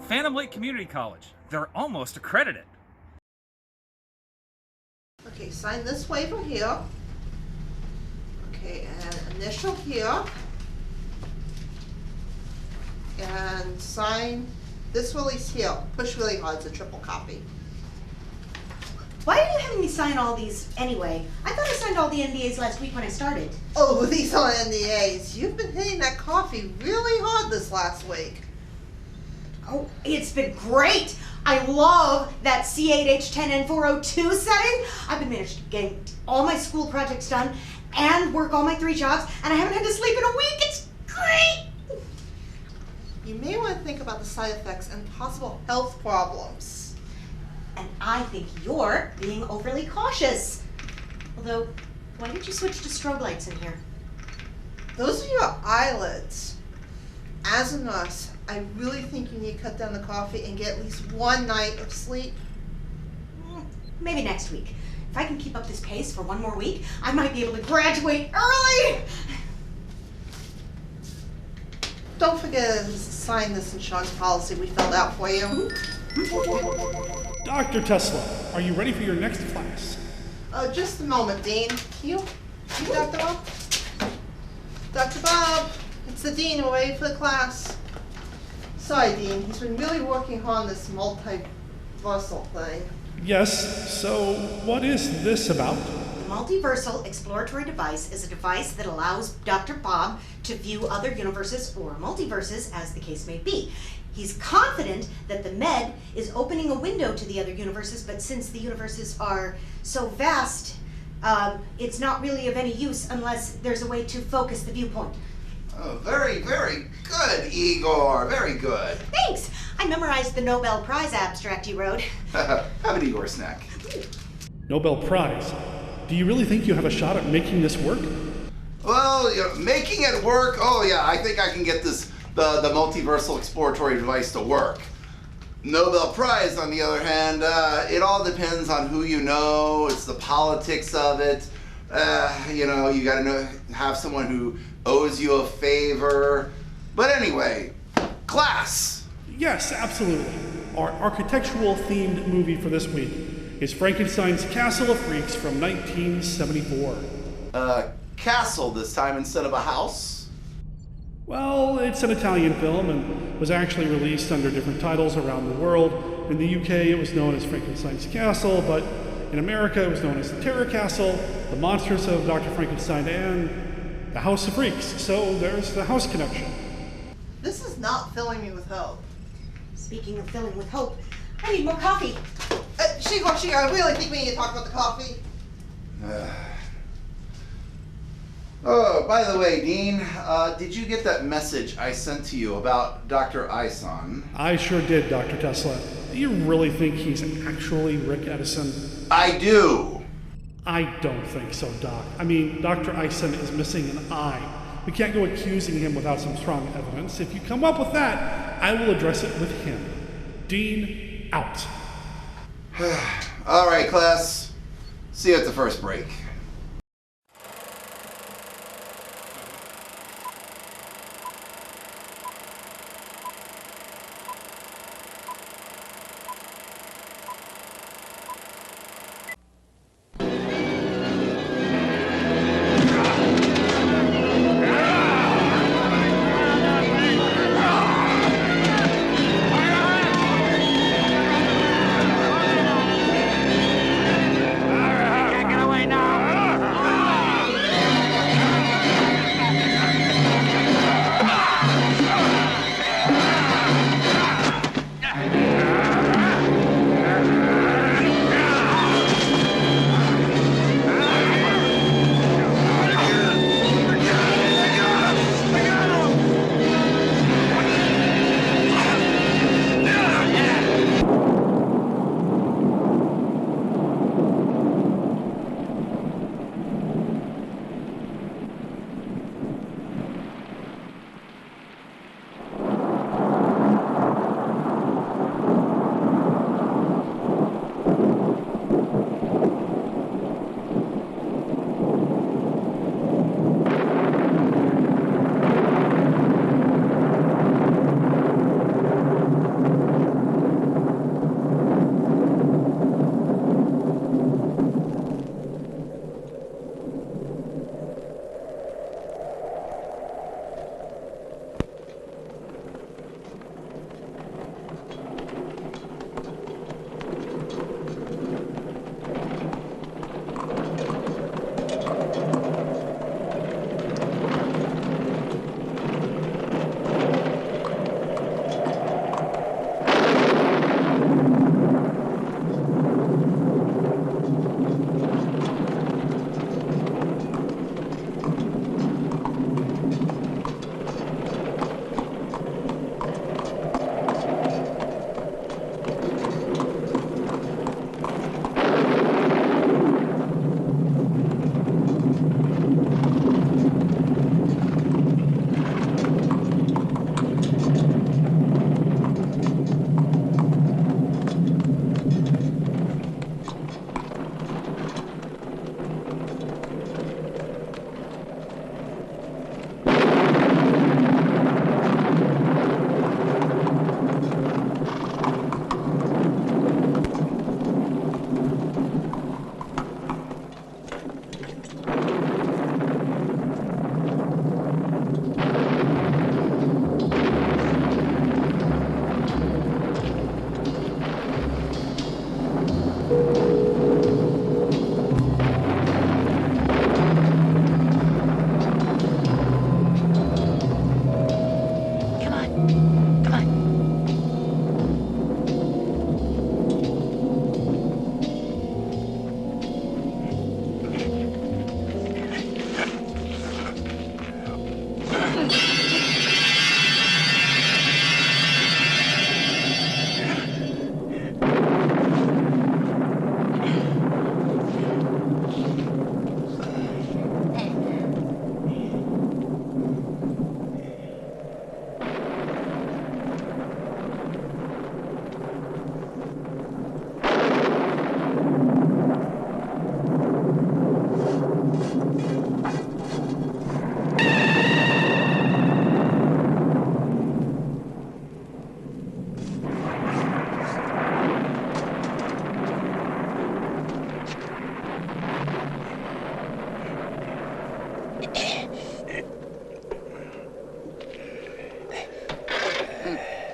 Phantom Lake Community College. They're almost accredited. Okay, sign this waiver here. Okay, and initial here. And sign this release here. Push really hard, it's a triple copy. Why are you having me sign all these anyway? I thought I signed all the NDAs last week when I started. Oh, these are NDAs. You've been hitting that coffee really hard this last week. Oh, it's been great. I love that C8H10N402 setting. I've been managed to get all my school projects done and work all my 3 jobs, and I haven't had to sleep in a week. It's great. You may want to think about the side effects and possible health problems. And I think you're being overly cautious. Although, why did you switch to strobe lights in here? Those are your eyelids. As a nurse, I really think you need to cut down the coffee and get at least 1 night of sleep. Maybe next week. If I can keep up this pace for 1 more week, I might be able to graduate early. Don't forget to sign this insurance policy we filled out for you. Dr. Tesla, are you ready for your next class? Just a moment, Dean. You Dr. Bob? Dr. Bob, it's the Dean. We're ready for the class. Sorry, Dean. He's been really working hard on this multiversal thing. Yes, so what is this about? The Multiversal Exploratory Device is a device that allows Dr. Bob to view other universes or multiverses, as the case may be. He's confident that the med is opening a window to the other universes, but since the universes are so vast, it's not really of any use unless there's a way to focus the viewpoint. Oh, very, very good, Igor. Very good. Thanks! I memorized the Nobel Prize abstract you wrote. Have an Igor snack. Nobel Prize. Do you really think you have a shot at making this work? Well, making it work. Oh yeah, I think I can get the multiversal exploratory device to work. Nobel Prize, on the other hand, it all depends on who you know. It's the politics of it. You gotta have someone who owes you a favor. But anyway, class. Yes, absolutely. Our architectural themed movie for this week is Frankenstein's Castle of Freaks from 1974. Castle this time instead of a house? Well, it's an Italian film and was actually released under different titles around the world. In the UK, it was known as Frankenstein's Castle, but in America, it was known as the Terror Castle, The Monsters of Dr. Frankenstein, and The House of Freaks. So there's the house connection. This is not filling me with hope. Speaking of filling with hope, I need more coffee. Shigo, I really think we need to talk about the coffee. Oh, by the way, Dean, did you get that message I sent to you about Dr. Ison? I sure did, Dr. Tesla. Do you really think he's actually Rick Edison? I do. I don't think so, Doc. I mean, Dr. Ison is missing an eye. We can't go accusing him without some strong evidence. If you come up with that, I will address it with him. Dean, out. All right, class. See you at the first break. Can't get away now.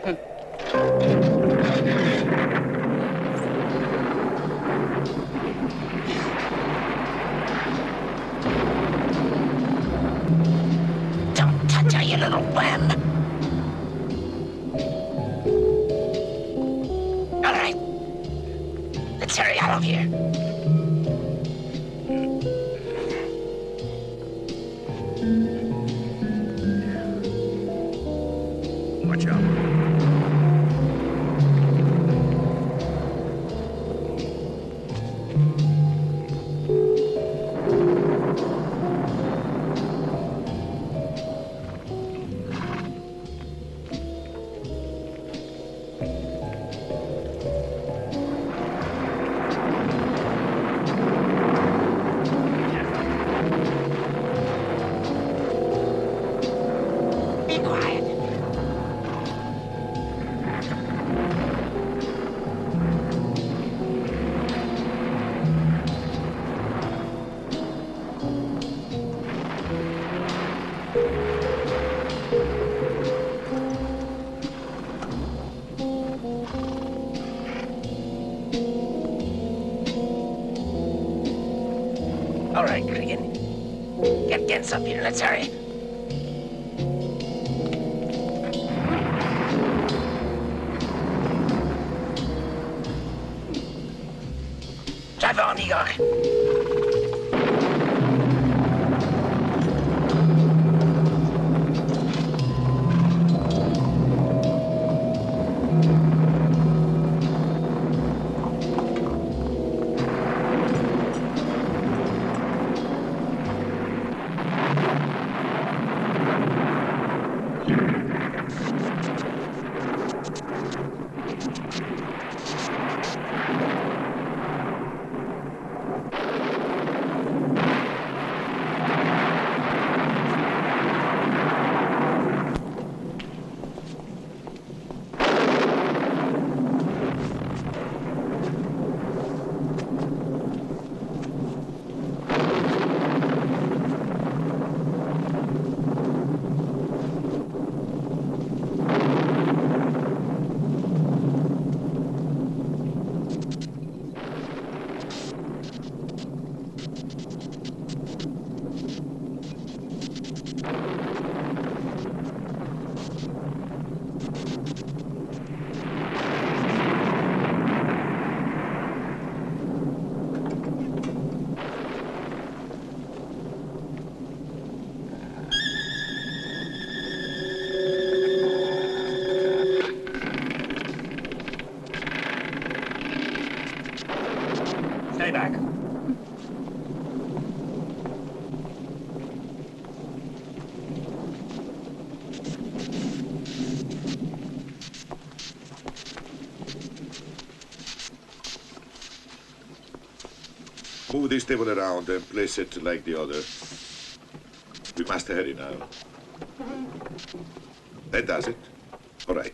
Don't touch her, you little worm. All right. Let's hurry out of here. Watch out. Be quiet. All right, Cregan. Get up here. Let's hurry. Drive on, Igor. Stay back. Move this table around and place it like the other. We must hurry now. That does it. All right.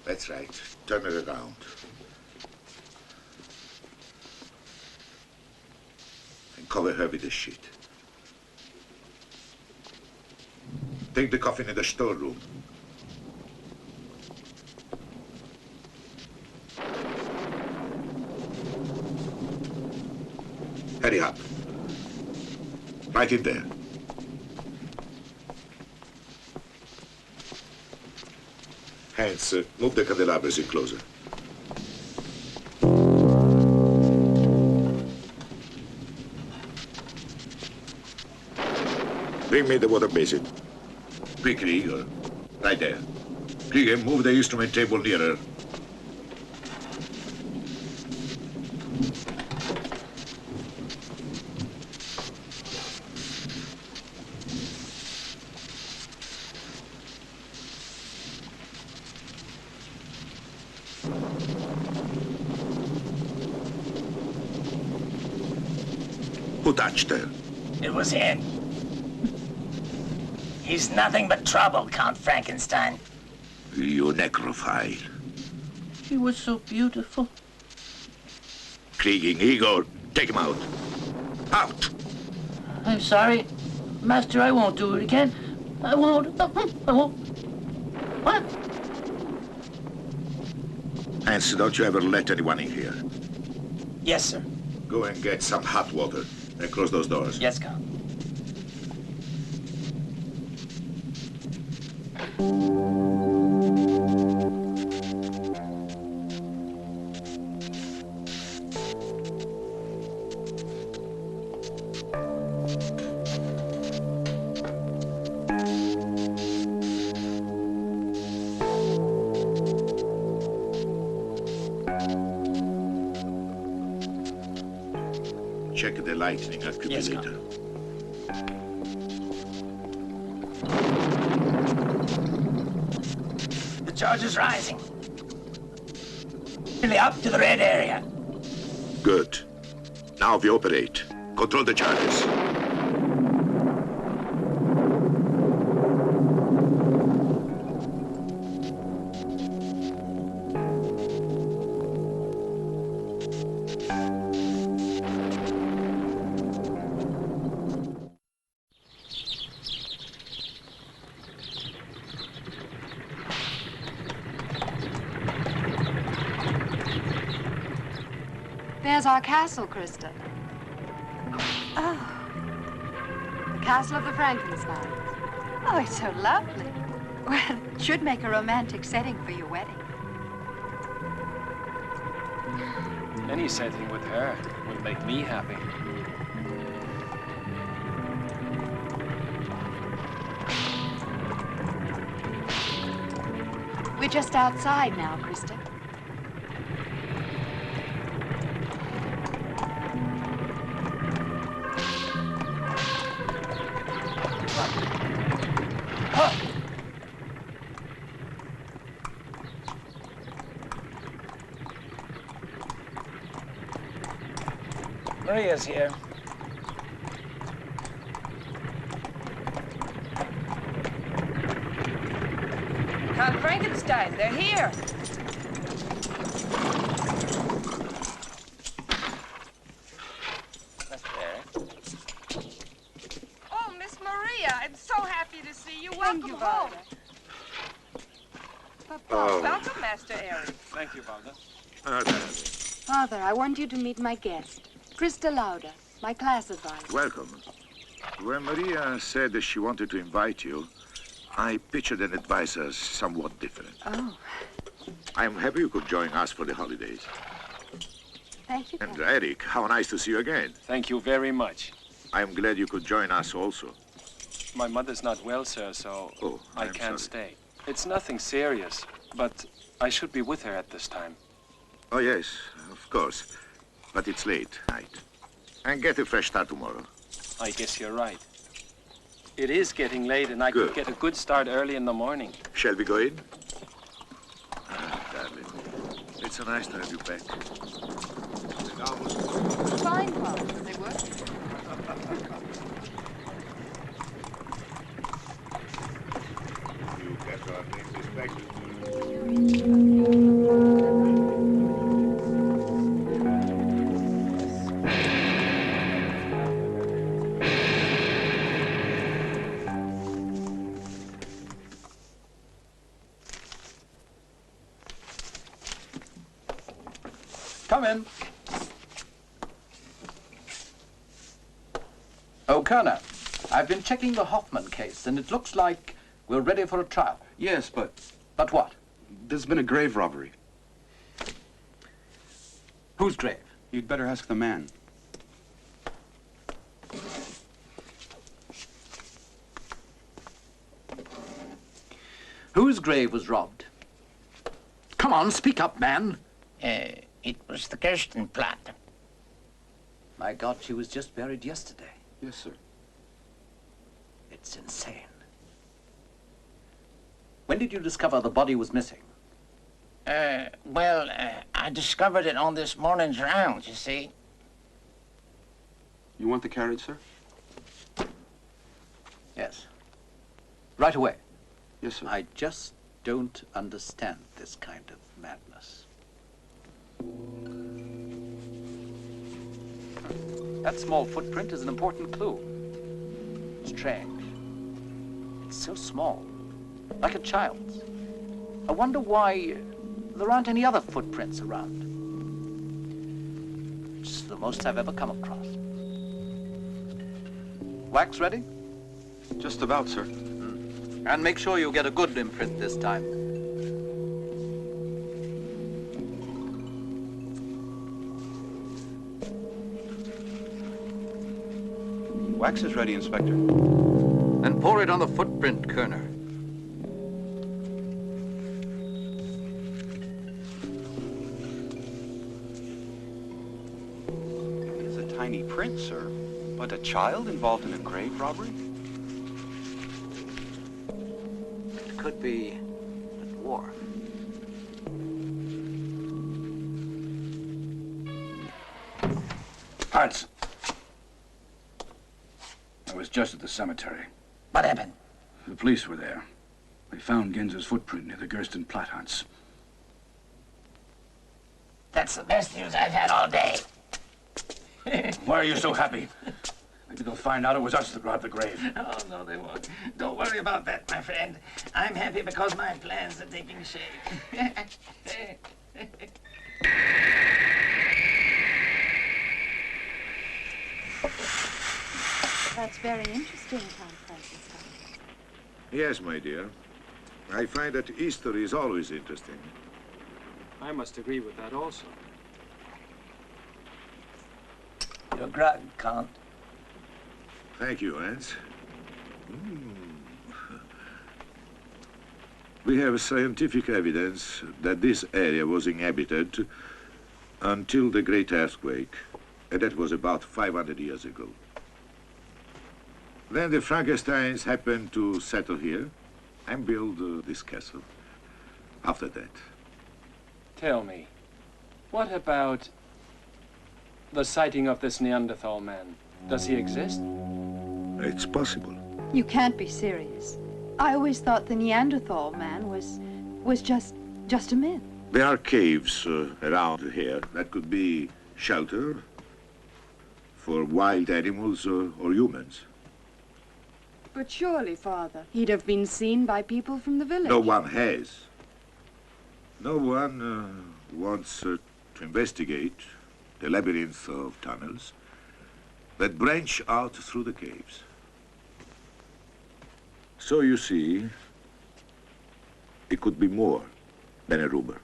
That's right. Turn it around. And cover her with the sheet. Take the coffin in the storeroom. Hurry up. Right in there. Hands, move the candelabras in closer. Bring me the water basin. Quickly, Igor. Right there. Cregan, move the instrument table nearer. Who touched her? It was him. He's nothing but trouble, Count Frankenstein. You necrophile. She was so beautiful. Krieging Igor, take him out. Out! I'm sorry. Master, I won't do it again. I won't. I won't. What? And don't you ever let anyone in here. Yes, sir. Go and get some hot water. Then close those doors. Yes, Count. Check the lightning accumulator. The charge is rising. Nearly up to the red area. Good. Now we operate. Control the charges. There's our castle, Krista. Oh. The castle of the Frankenstein. Oh, it's so lovely. Well, it should make a romantic setting for your wedding. Any setting with her would make me happy. We're just outside now, Krista. Maria's here. Count Frankenstein, they're here. That's fair. Oh, Miss Maria, I'm so happy to see you. Welcome you, home. Oh. Welcome, Master Eric. Thank you, Father. Father, I want you to meet my guest, Krista Lauda, my class advisor. Welcome. When Maria said that she wanted to invite you, I pictured an advisor somewhat different. Oh, I'm happy you could join us for the holidays. thank you, And Captain. Eric, how nice to see you again. Thank you very much. I'm glad you could join us also. My mother's not well, sir, so Oh, I I'm can't sorry. stay. It's nothing serious, but I should be with her at this time. Oh, yes, of course. But it's late night. And get a fresh start tomorrow. I guess you're right. It is getting late, and I could Good. get a good start early in the morning. Shall we go in? Ah, darling. It's so nice to have you back. Fine, Father, they were. You kept our things respected. Come in. O'Connor, I've been checking the Hoffman case, and it looks like we're ready for a trial. Yes, but But what? there's been a grave robbery. Whose grave? You'd better ask the man. Whose grave was robbed? Come on, speak up, man. It was the Kirstenplatte. My God, she was just buried yesterday. Yes, sir. It's insane. When did you discover the body was missing? Well, I discovered it on this morning's rounds, you see. You want the carriage, sir? Yes. Right away. Yes, sir. I just don't understand this kind of madness. That small footprint is an important clue. Strange. It's so small, like a child's. I wonder why there aren't any other footprints around. It's the most I've ever come across. Wax ready? Just about, sir. And make sure you get a good imprint this time. Wax is ready, Inspector. Then pour it on the footprint, Kerner. It is a tiny print, sir. But a child involved in a grave robbery? It could be a dwarf. Arts. I was just at the cemetery. What happened? The police were there. They found Ginzer's footprint near the Gersten Platthans. That's the best news I've had all day. Why are you so happy? Maybe they'll find out it was us that robbed the grave. Oh, no, they won't. Don't worry about that, my friend. I'm happy because my plans are taking shape. That's very interesting, Count Frankenstein. Yes, my dear. I find that Easter is always interesting. I must agree with that also. Your grog, Count. Thank you, Hans. We have scientific evidence that this area was inhabited until the Great Earthquake, and that was about 500 years ago. Then the Frankensteins happened to settle here and build this castle. After that. Tell me, what about the sighting of this Neanderthal man? Does he exist? It's possible. You can't be serious. I always thought the Neanderthal man was just a myth. There are caves around here that could be shelter for wild animals or humans. But surely, Father, he'd have been seen by people from the village. No one has. No one wants to investigate the labyrinth of tunnels that branch out through the caves. So you see, it could be more than a rumor.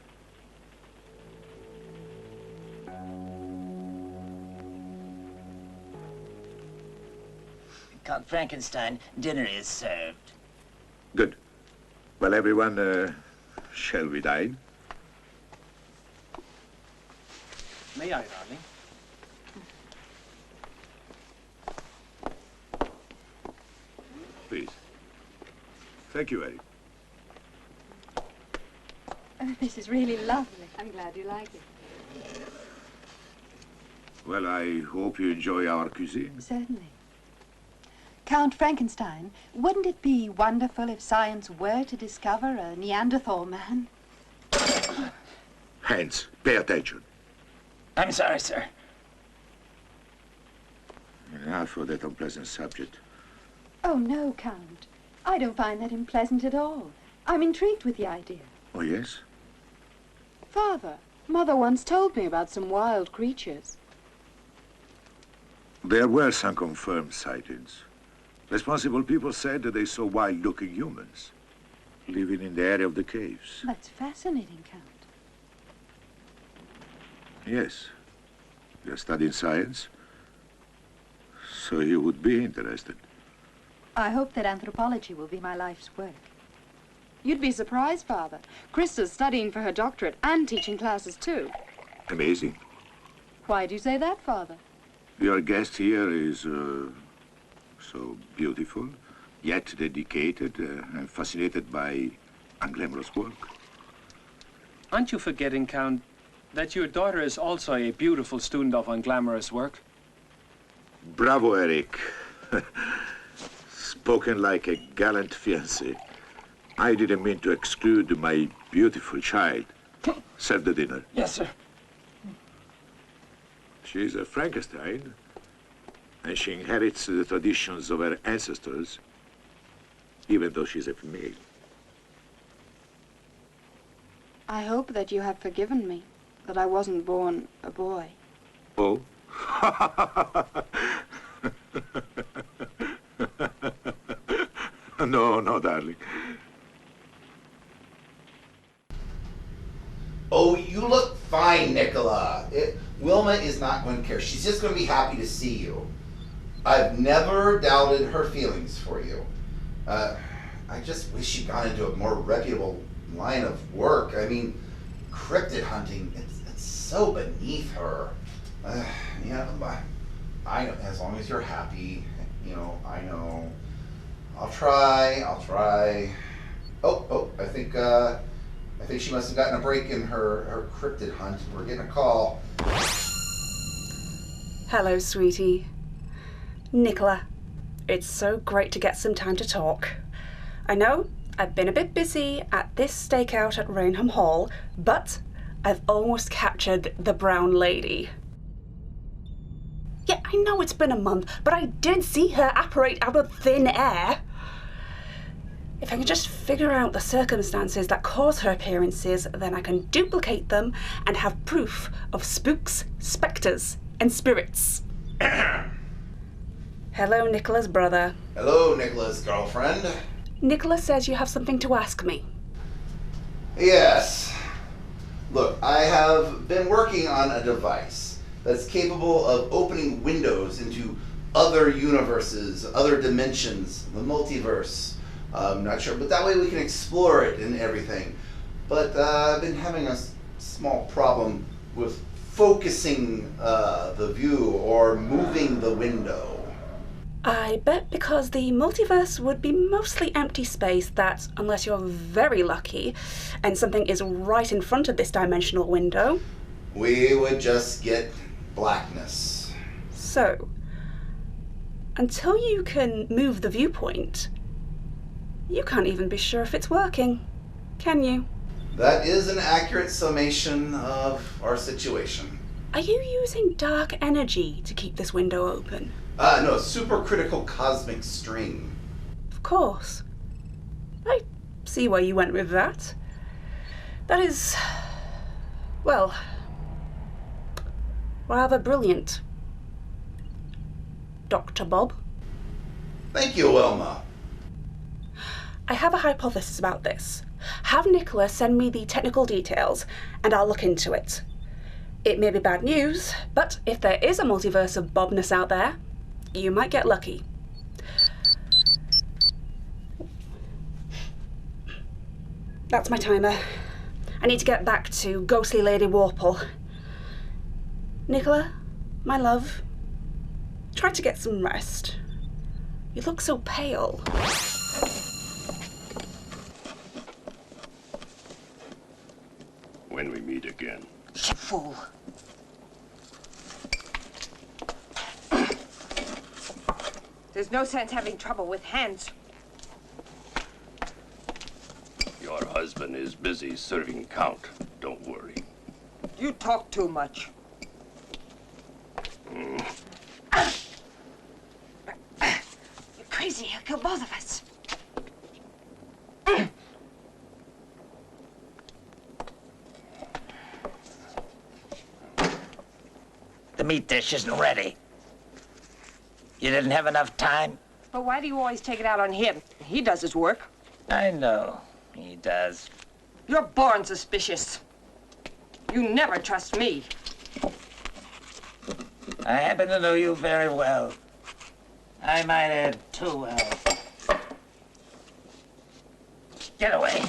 Count Frankenstein, dinner is served. Good. Well, everyone, shall we dine? May I, darling? Please. Thank you, Eddie. Oh, this is really lovely. I'm glad you like it. Well, I hope you enjoy our cuisine. Certainly. Count Frankenstein, wouldn't it be wonderful if science were to discover a Neanderthal man? Hans, pay attention. I'm sorry, sir. Enough for that unpleasant subject. Oh, no, Count. I don't find that unpleasant at all. I'm intrigued with the idea. Oh, yes? Father, Mother once told me about some wild creatures. There were some confirmed sightings. Responsible people said that they saw wild-looking humans living in the area of the caves. That's fascinating, Count. Yes. You're studying science, so you would be interested. I hope that anthropology will be my life's work. You'd be surprised, Father. Krista's studying for her doctorate and teaching classes, too. Amazing. Why do you say that, Father? Your guest here is so beautiful, yet dedicated and fascinated by unglamorous work. Aren't you forgetting, Count, that your daughter is also a beautiful student of unglamorous work? Bravo, Eric. Spoken like a gallant fiancé. I didn't mean to exclude my beautiful child. Serve the dinner. Yes, sir. She's a Frankenstein, and she inherits the traditions of her ancestors, even though she's a female. I hope that you have forgiven me, that I wasn't born a boy. Oh? No, no, darling. Oh, you look fine, Nicola. Wilma is not going to care. She's just going to be happy to see you. I've never doubted her feelings for you. I just wish she'd gone into a more reputable line of work. I mean, cryptid hunting, it's so beneath her. Yeah, I know, as long as you're happy, you know, I know. I'll try. Oh, I think she must have gotten a break in her cryptid hunt. We're getting a call. Hello, sweetie. Nicola, it's so great to get some time to talk. I know I've been a bit busy at this stakeout at Rainham Hall, but I've almost captured the brown lady. Yeah, I know it's been a month, but I did see her apparate out of thin air. If I can just figure out the circumstances that cause her appearances, then I can duplicate them and have proof of spooks, spectres, and spirits. Hello, Nicola's brother. Hello, Nicola's girlfriend. Nicola says you have something to ask me. Yes. Look, I have been working on a device that's capable of opening windows into other universes, other dimensions, the multiverse. I'm not sure, but that way we can explore it and everything. But I've been having a small problem with focusing the view or moving the window. I bet because the multiverse would be mostly empty space that, unless you're very lucky and something is right in front of this dimensional window, we would just get blackness. So, until you can move the viewpoint, you can't even be sure if it's working, can you? That is an accurate summation of our situation. Are you using dark energy to keep this window open? No, supercritical cosmic string. Of course. I see where you went with that. That is, well, rather brilliant, Dr. Bob. Thank you, Wilma. I have a hypothesis about this. Have Nicola send me the technical details, and I'll look into it. It may be bad news, but if there is a multiverse of Bobness out there, you might get lucky. That's my timer. I need to get back to Ghostly Lady Warple. Nicola, my love, try to get some rest. You look so pale. When we meet again. You fool. There's no sense having trouble with hands. Your husband is busy serving count. Don't worry. You talk too much. You're crazy. He'll kill both of us. The meat dish isn't ready. You didn't have enough time? But why do you always take it out on him? He does his work. I know. He does. You're born suspicious. You never trust me. I happen to know you very well. I might add too well. Get away.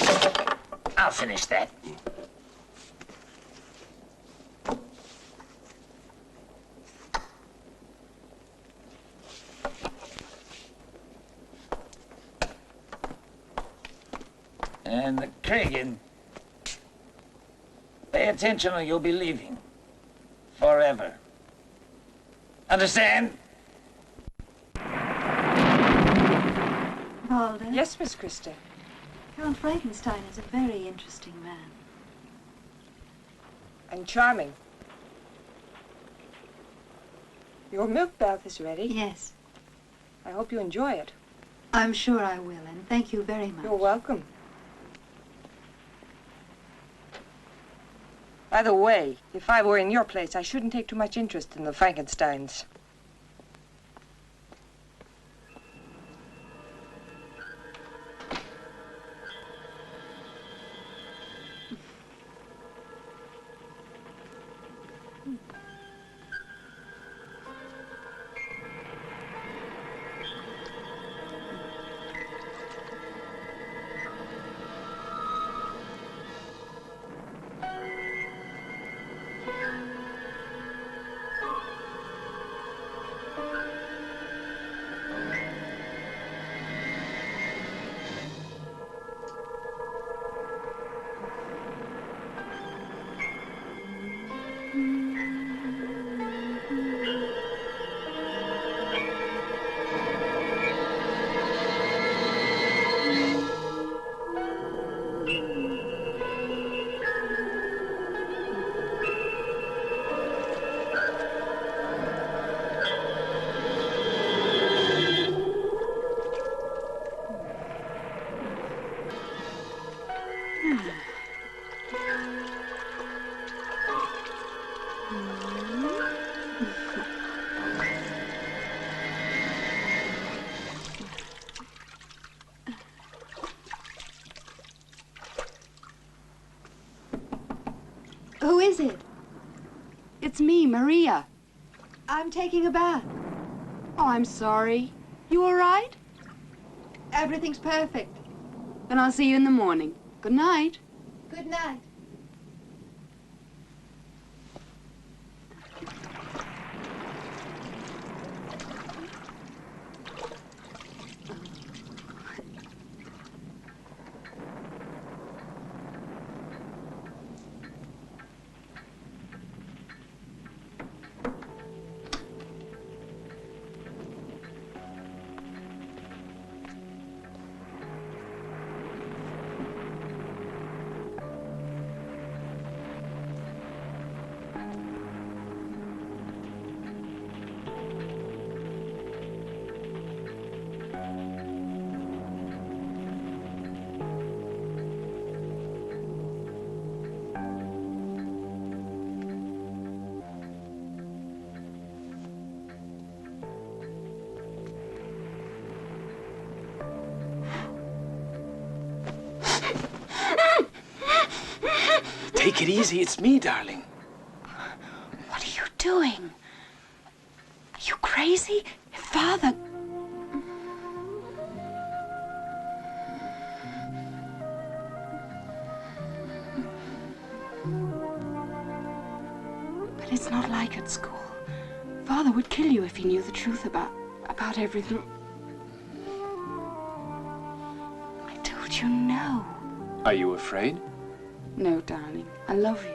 I'll finish that. And the Kragan, pay attention or you'll be leaving. Forever. Understand? Balder? Yes, Miss Christie. Count Frankenstein is a very interesting man. And charming. Your milk bath is ready. Yes. I hope you enjoy it. I'm sure I will, and thank you very much. You're welcome. By the way, if I were in your place, I shouldn't take too much interest in the Frankensteins. Who is it? It's me, Maria. I'm taking a bath. Oh, I'm sorry. You all right? Everything's perfect. Then I'll see you in the morning. Good night. Good night. Take it easy, it's me, darling. What are you doing? Are you crazy? Father... But it's not like at school. Father would kill you if he knew the truth about everything. I told you no. Are you afraid? No, darling. I love you.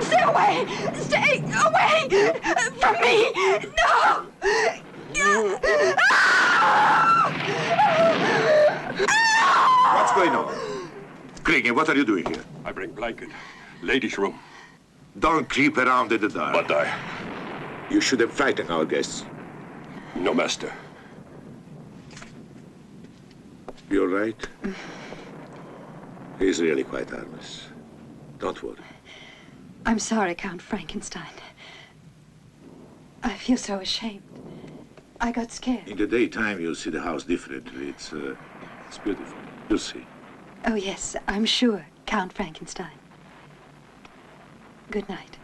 Stay away! Stay away from me! No! What's going on? Gringy, what are you doing here? I bring blanket. Ladies' room. Don't creep around in the dark. But You shouldn't frighten our guests. No, master. You're right. He's really quite harmless. Don't worry. I'm sorry, Count Frankenstein. I feel so ashamed. I got scared. In the daytime, you'll see the house differently. It's beautiful. You'll see. Oh, yes, I'm sure, Count Frankenstein. Good night.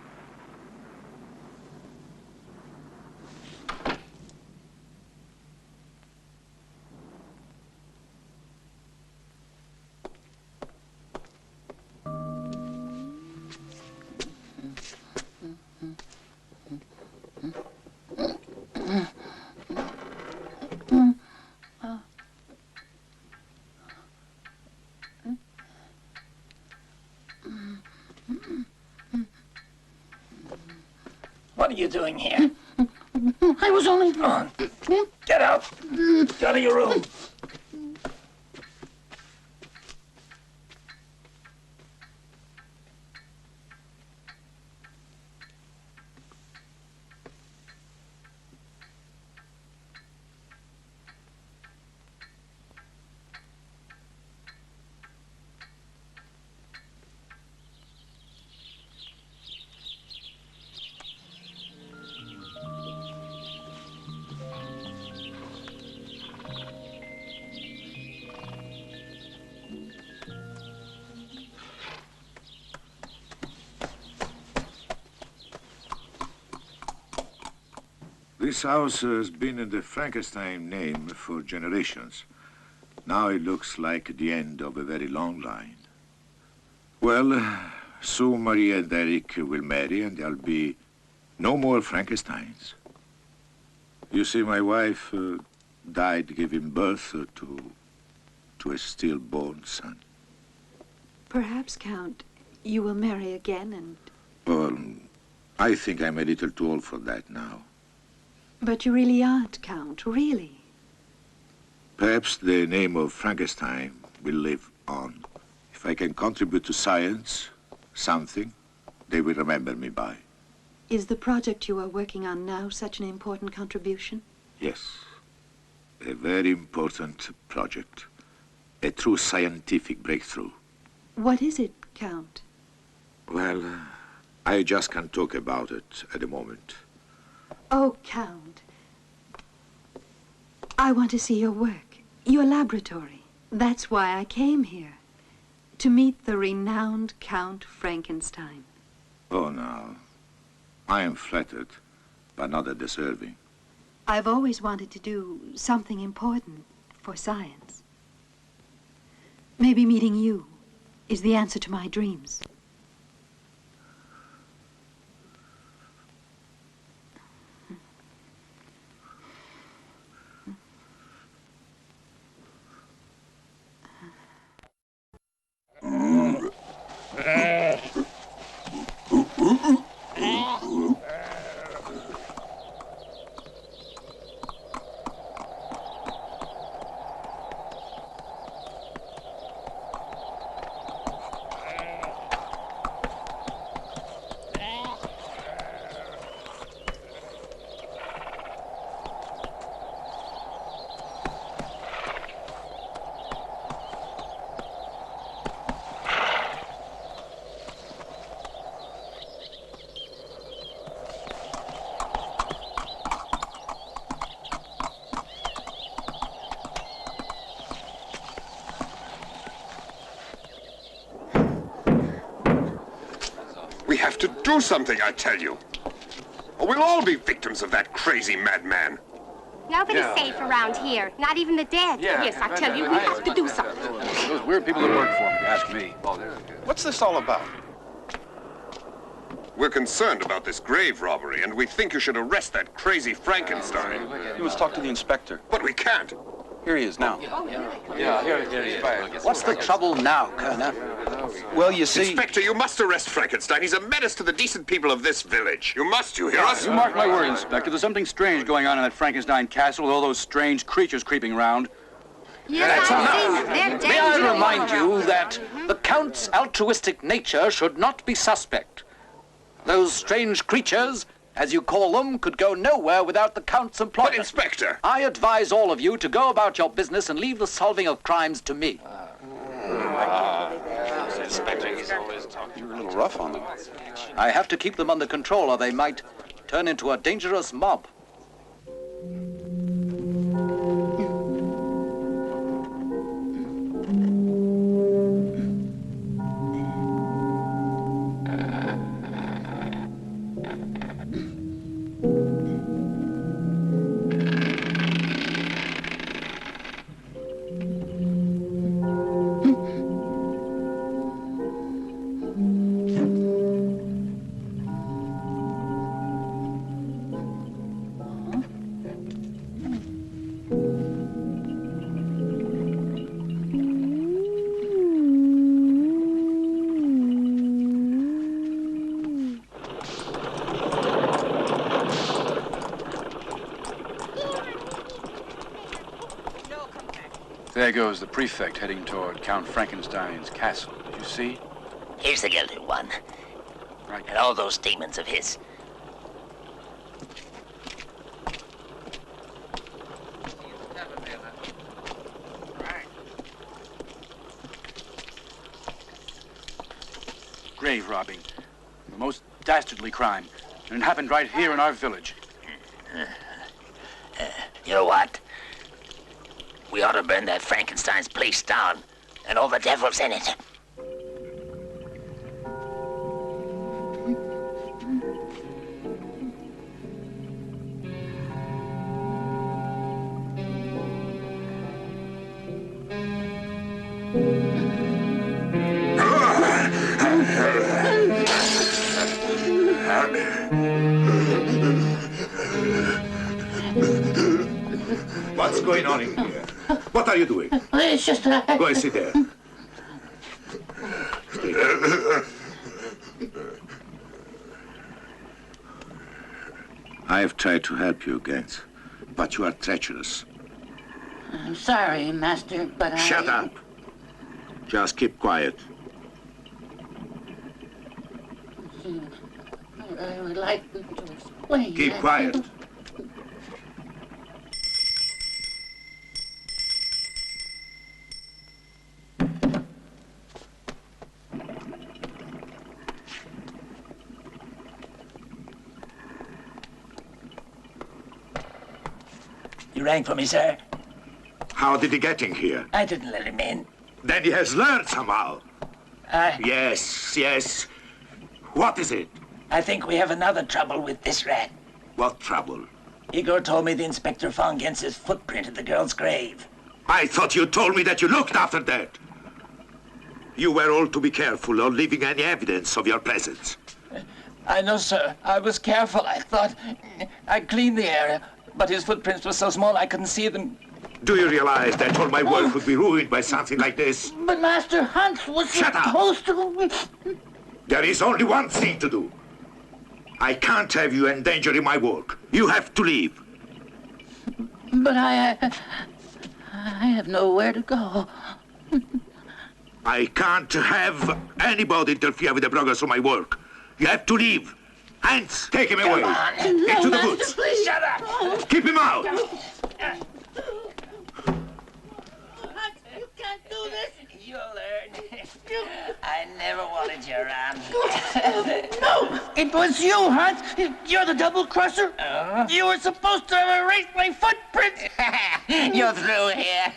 What are you doing here? I was only drawn. Get out. Get out of your room. This house has been in the Frankenstein name for generations. Now it looks like the end of a very long line. Well, soon Maria and Eric will marry and there'll be no more Frankensteins. You see, my wife died giving birth to a stillborn son. Perhaps, Count, you will marry again and... Well, I think I'm a little too old for that now. But you really aren't, Count, really. Perhaps the name of Frankenstein will live on. If I can contribute to science, something, they will remember me by. Is the project you are working on now such an important contribution? Yes. A very important project. A true scientific breakthrough. What is it, Count? Well, I just can't talk about it at the moment. Oh, Count. I want to see your work, your laboratory. That's why I came here. To meet the renowned Count Frankenstein. Oh, no. I am flattered, but not that deserving. I've always wanted to do something important for science. Maybe meeting you is the answer to my dreams. We have to do something, I tell you. Or we'll all be victims of that crazy madman. Nobody's safe around here, not even the dead. Yes, I tell you, we have to do something. Those weird people that work for him, if you ask me. What's this all about? We're concerned about this grave robbery, and we think you should arrest that crazy Frankenstein. You must talk to the inspector. But we can't. Here he is now. Yeah, here he is. What's the trouble now, Colonel? Well, you see... Inspector, you must arrest Frankenstein. He's a menace to the decent people of this village. You must, you hear us? You mark my word, Inspector. There's something strange going on in that Frankenstein castle with all those strange creatures creeping around. Yes, I've seen them. They're dangerous. May I remind you that the Count's altruistic nature should not be suspect. Those strange creatures, as you call them, could go nowhere without the Count's employment. But, Inspector! I advise all of you to go about your business and leave the solving of crimes to me. suspecting he's always talking. You're a little rough on them. I have to keep them under control or they might turn into a dangerous mob. There goes the prefect heading toward Count Frankenstein's castle. Did you see? Here's the guilty one. Right. And all those demons of his. Grave robbing. The most dastardly crime. And it happened right here in our village. You know what? We ought to burn that Frankenstein's place down, and all the devils in it. What's going on in here? What are you doing? It's just that Go and sit there. Stay there. I have tried to help you, Gens, but you are treacherous. I'm sorry, Master, but Shut up. Just keep quiet. I would like to explain. Keep quiet. You rang for me, sir? How did he get in here? I didn't let him in. Then he has learned somehow. Yes. What is it? I think we have another trouble with this rat. What trouble? Igor told me the inspector found Gens's footprint at the girl's grave. I thought you told me that you looked after that. You were all to be careful of leaving any evidence of your presence. I know, sir. I was careful. I thought I cleaned the area, but his footprints were so small I couldn't see them. Do you realize that all my work would be ruined by something like this? But Master Hunt was supposed to... There is only one thing to do. I can't have you endangering my work. You have to leave. But I have nowhere to go. I can't have anybody interfere with the progress of my work. You have to leave. Hans, take him away. Into the woods. Please shut up. Keep him out. You can't do this. You'll learn. I never wanted you around. No, it was you, Hunt. You're the double crusher. You were supposed to have erased my footprint. You're through here.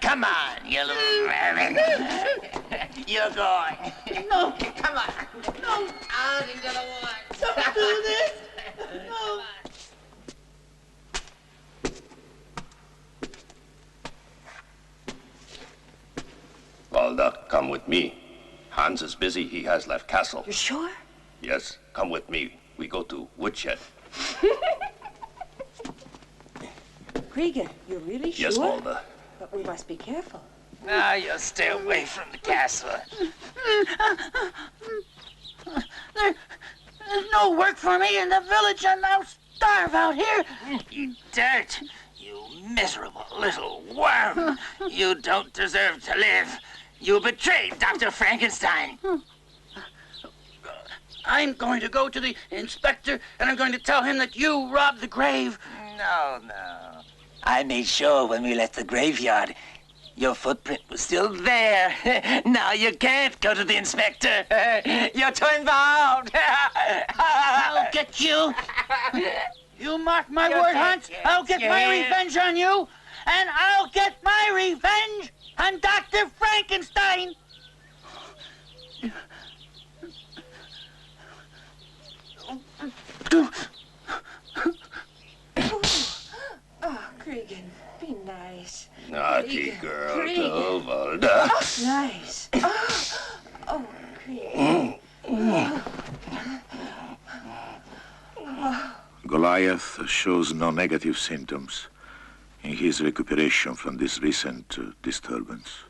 Come on, you little rabbit. You're going. No. Come on. No. Out into the woods. Don't do this. No. Walda, come with me. Hans is busy. He has left castle. You're sure? Yes, come with me. We go to woodshed. Krieger, you're really sure? Yes, Walda. But we must be careful. Now you stay away from the castle. There's no work for me in the village, and I'll starve out here. You dirt. You miserable little worm. You don't deserve to live. You betrayed Dr. Frankenstein. I'm going to go to the inspector, and I'm going to tell him that you robbed the grave. No. I made sure when we left the graveyard Your footprint was still there. Now you can't go to the inspector. You're too involved. I'll get you. You mark my word, Hans. I'll get my revenge on you. And I'll get my revenge on Dr. Frankenstein. Oh, Cregan, be nice. Naughty girl, Cregan. Tovalda. Nice. Oh, Cregan. Goliath shows no negative symptoms in his recuperation from this recent disturbance.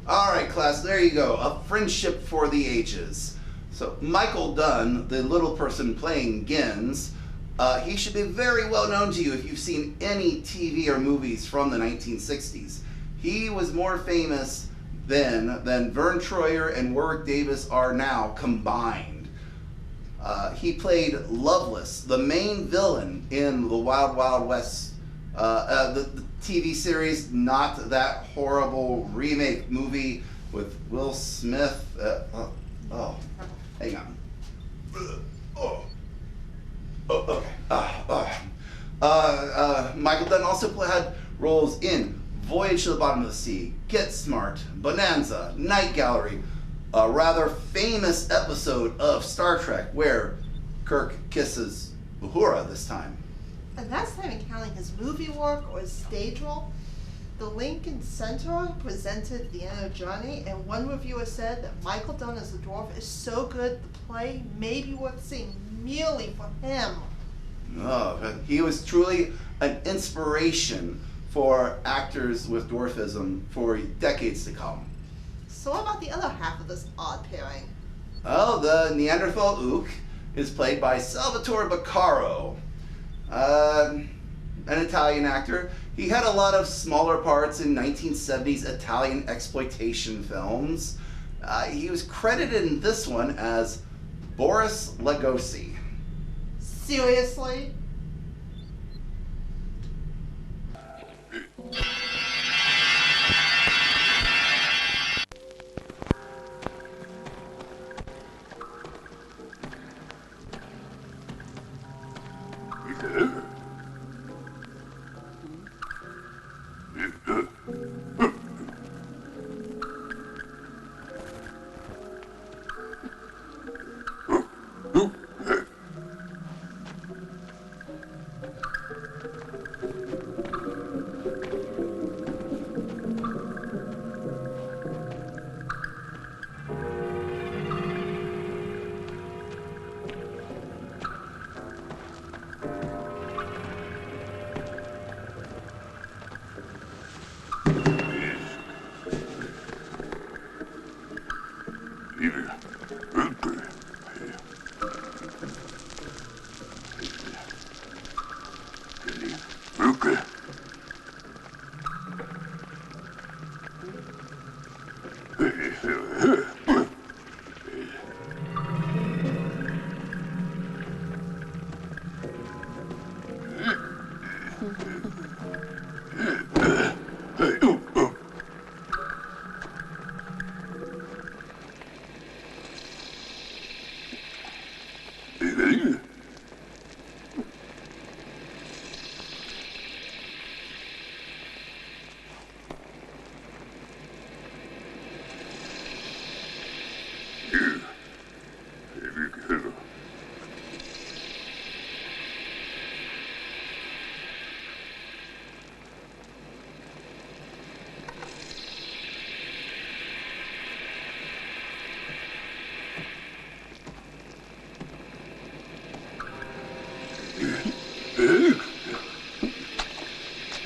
All right, class, there you go. A friendship for the ages. So Michael Dunn, the little person playing Gins, he should be very well known to you if you've seen any TV or movies from the 1960s. He was more famous then than Vern Troyer and Warwick Davis are now combined. He played Loveless, the main villain in the Wild Wild West, the TV series, not that horrible remake movie with Will Smith. Hang on. Michael Dunn also had roles in Voyage to the Bottom of the Sea, Get Smart, Bonanza, Night Gallery, a rather famous episode of Star Trek where Kirk kisses Uhura this time. And that's not even counting his movie work or his stage role. The Lincoln Center presented The Inner Journey, and one reviewer said that Michael Dunn as the dwarf is so good the play may be worth seeing merely for him. He was truly an inspiration for actors with dwarfism for decades to come. So what about the other half of this odd pairing? Oh, the Neanderthal Ook is played by Salvatore Baccaro, an Italian actor. He had a lot of smaller parts in 1970s Italian exploitation films. He was credited in this one as Boris Lugosi. Seriously?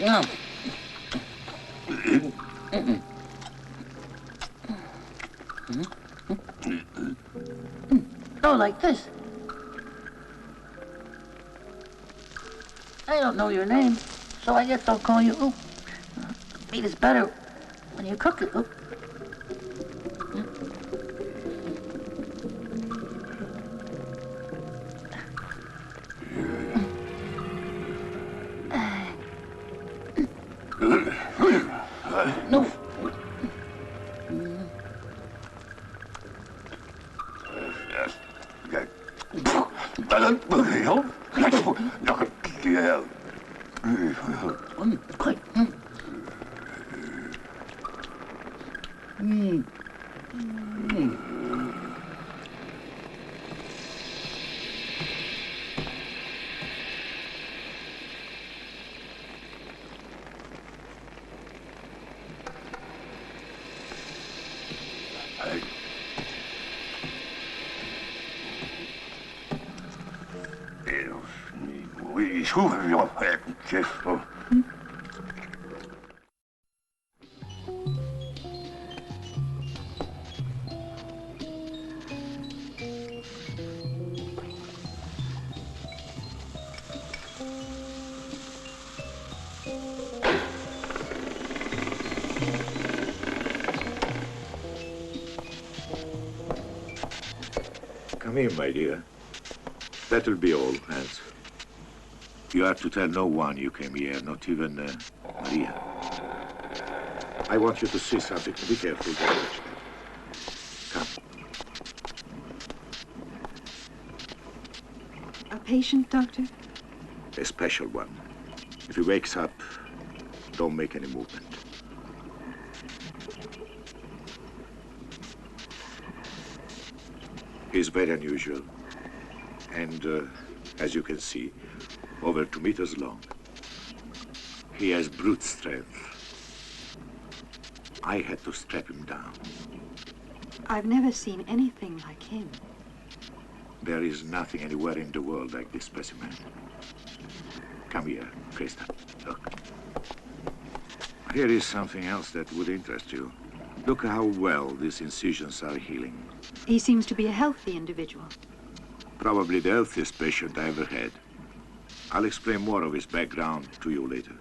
No. Oh, like this. I don't know your name, so I guess I'll call you Oop. Meat is better when you cook it, Oop. No. Quick. Come here, my dear. That will be all, Hans. You are to tell no one you came here, not even Maria. I want you to see something. Be careful, don't touch that. Come. A patient, Doctor? A special one. If he wakes up, don't make any movement. He's very unusual. And, as you can see, over 2 meters long. He has brute strength. I had to strap him down. I've never seen anything like him. There is nothing anywhere in the world like this specimen. Come here, Krista. Look. Here is something else that would interest you. Look how well these incisions are healing. He seems to be a healthy individual. Probably the healthiest patient I ever had. I'll explain more of his background to you later.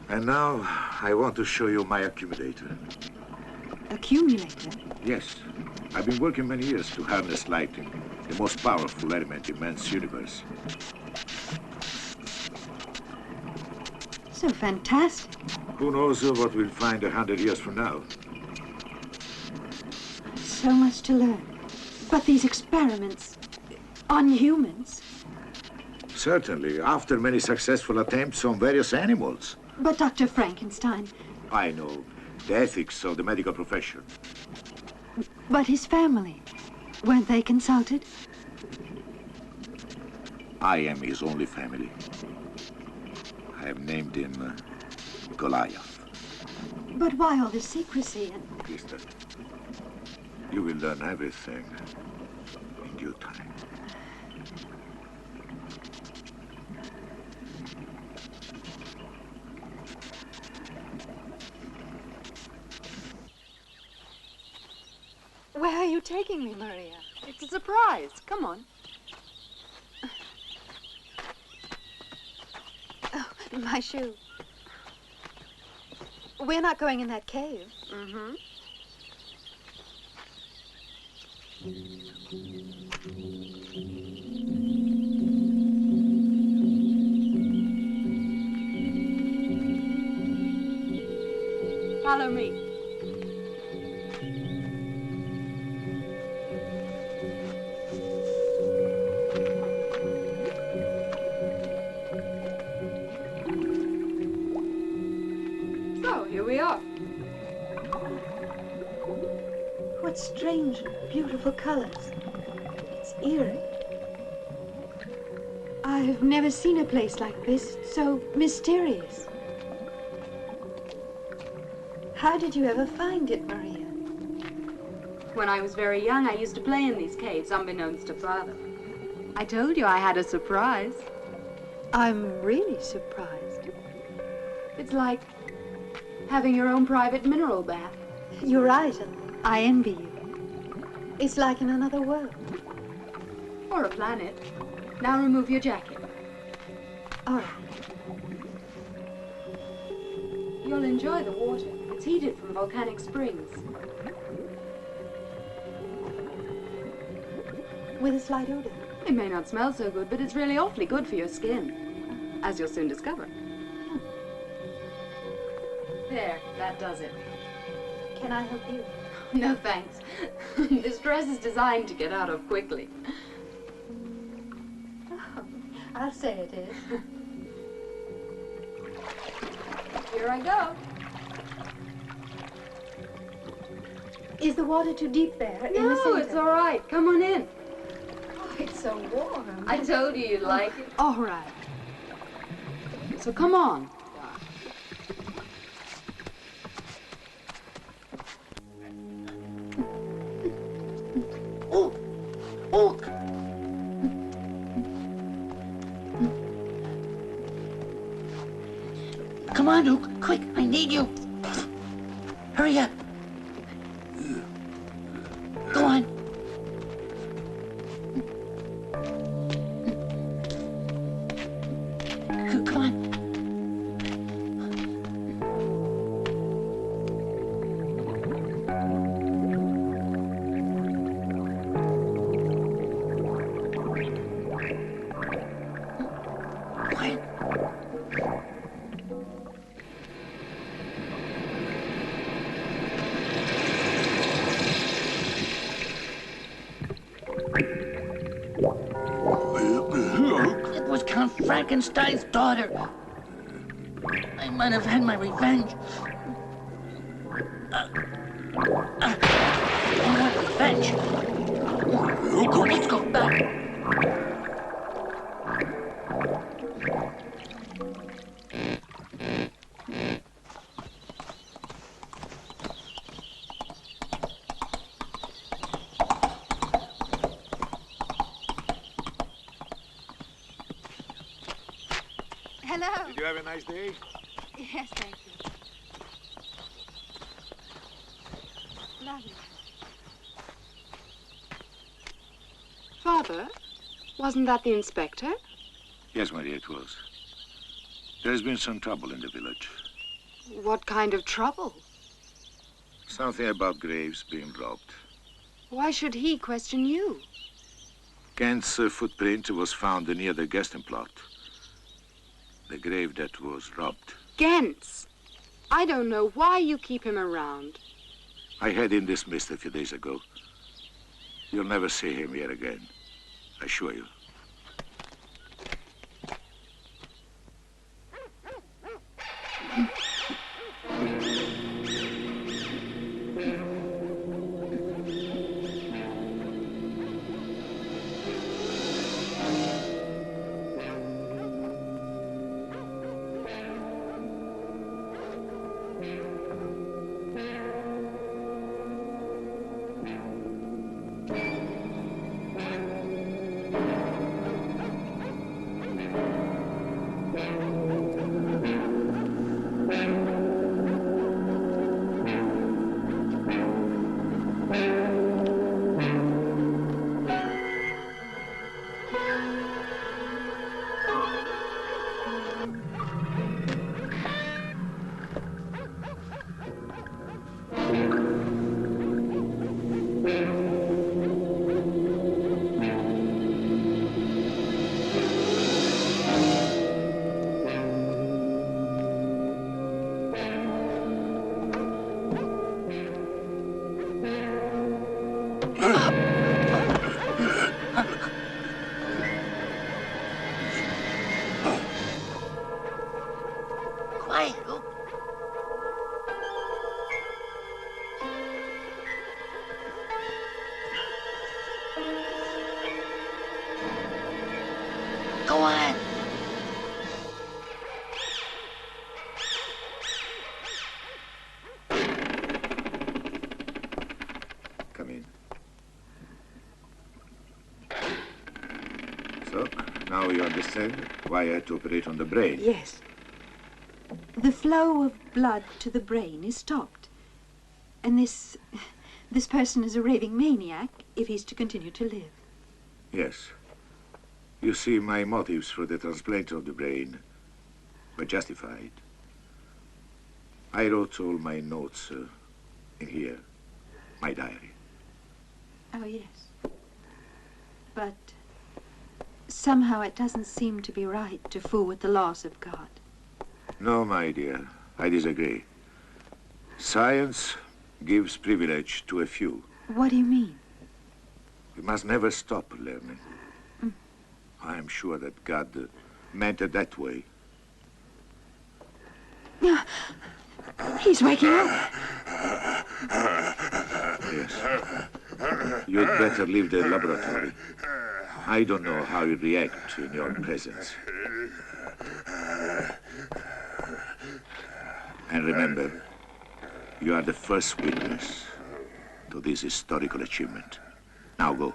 And now, I want to show you my accumulator. Accumulator? Yes. I've been working many years to harness lighting, the most powerful element in man's universe. So fantastic. Who knows what we'll find 100 years from now? So much to learn. But these experiments on humans? Certainly, after many successful attempts on various animals. But Dr. Frankenstein... I know. The ethics of the medical profession. But his family, weren't they consulted? I am his only family. I have named him Goliath. But why all this secrecy and... Krista, you will learn everything in due time. Where are you taking me, Maria? It's a surprise. Come on. Oh, my shoe. We're not going in that cave. Mm-hmm. Follow me. So, here we are. What strange, beautiful colors. It's eerie. I've never seen a place like this. It's so mysterious. How did you ever find it, Maria? When I was very young, I used to play in these caves, unbeknownst to Father. I told you I had a surprise. I'm really surprised. It's like having your own private mineral bath. You're right. I envy you. It's like in another world. Or a planet. Now remove your jacket. All right. You'll enjoy the water. It's heated from volcanic springs. With a slight odor. It may not smell so good, but it's really awfully good for your skin, as you'll soon discover. There, that does it. Can I help you? No, thanks. This dress is designed to get out of quickly. Oh, I'll say it is. Here I go. Is the water too deep there? In the No, center? it's all right. Come on in. Oh, it's so warm. I told you you'd like it. All right. So come on. Oh, oh. Come on, Luke, quick, I need you. Hurry up. Go on. Come on. It was Count Frankenstein's daughter. I might have had my revenge. I want revenge. Let's go back. Hello. Did you have a nice day? Yes, thank you. Lovely. Father, wasn't that the inspector? Yes, Maria, it was. There's been some trouble in the village. What kind of trouble? Something about graves being robbed. Why should he question you? Kent's footprint was found near the Gaston plot. The grave that was robbed. Gents. I don't know why you keep him around. I had him dismissed a few days ago. You'll never see him here again. I assure you. Quiet, Luke. Go on. Come in. So, now you understand why I had to operate on the brain. Yes. The flow of blood to the brain is stopped. And this person is a raving maniac if he's to continue to live. Yes. You see, my motives for the transplant of the brain were justified. I wrote all my notes in here, my diary. Oh, yes. But somehow it doesn't seem to be right to fool with the laws of God. No, my dear, I disagree. Science gives privilege to a few. What do you mean? We must never stop learning. I am sure that God meant it that way. He's waking up. Yes. You'd better leave the laboratory. I don't know how he'll react in your presence. And remember, you are the first witness to this historical achievement. Now go.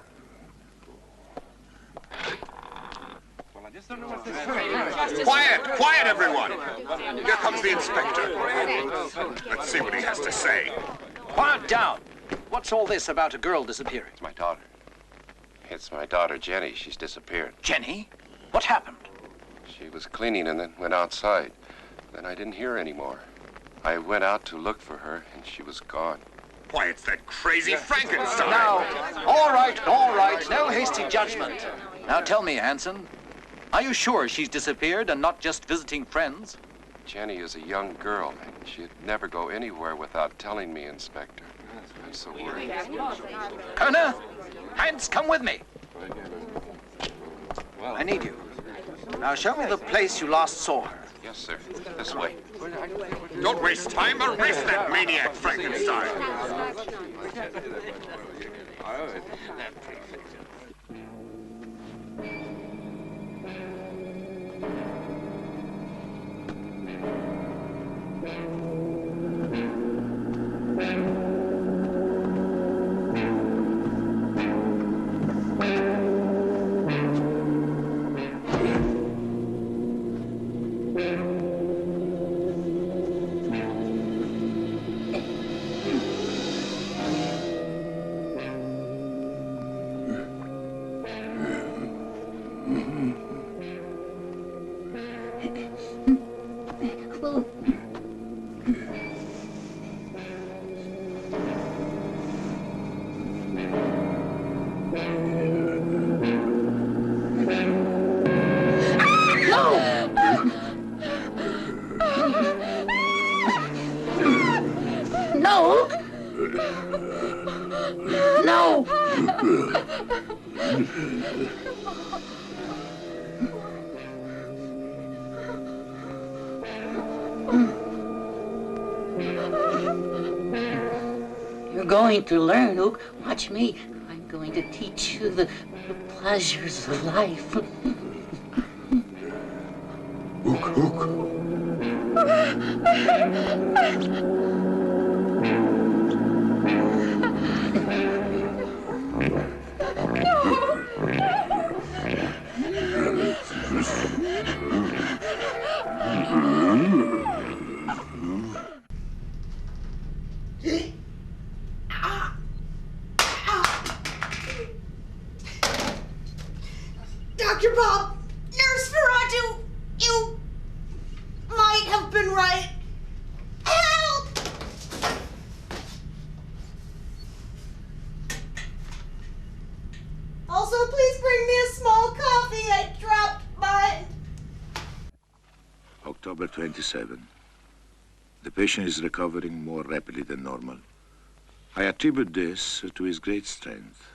Quiet! Quiet, everyone! Here comes the inspector. Let's see what he has to say. Quiet down. What's all this about a girl disappearing? It's my daughter. It's my daughter, Jenny. She's disappeared. Jenny? What happened? She was cleaning and then went outside. Then I didn't hear her anymore. I went out to look for her, and she was gone. Why, it's that crazy Frankenstein! Now, all right. No hasty judgment. Now tell me, Hanson, are you sure she's disappeared and not just visiting friends? Jenny is a young girl, and she'd never go anywhere without telling me, Inspector. I'm so worried. Kerner, Hans, come with me. I need you. Now show me the place you last saw her. Yes, sir. This way. Don't waste time. Arrest that maniac, Frankenstein. You're going to learn, Ook. Watch me. I'm going to teach you the pleasures of life. Dr. Bob, Nurse Ferratu, you might have been right. Help! Also, please bring me a small coffee. I dropped mine. October 27. The patient is recovering more rapidly than normal. I attribute this to his great strength.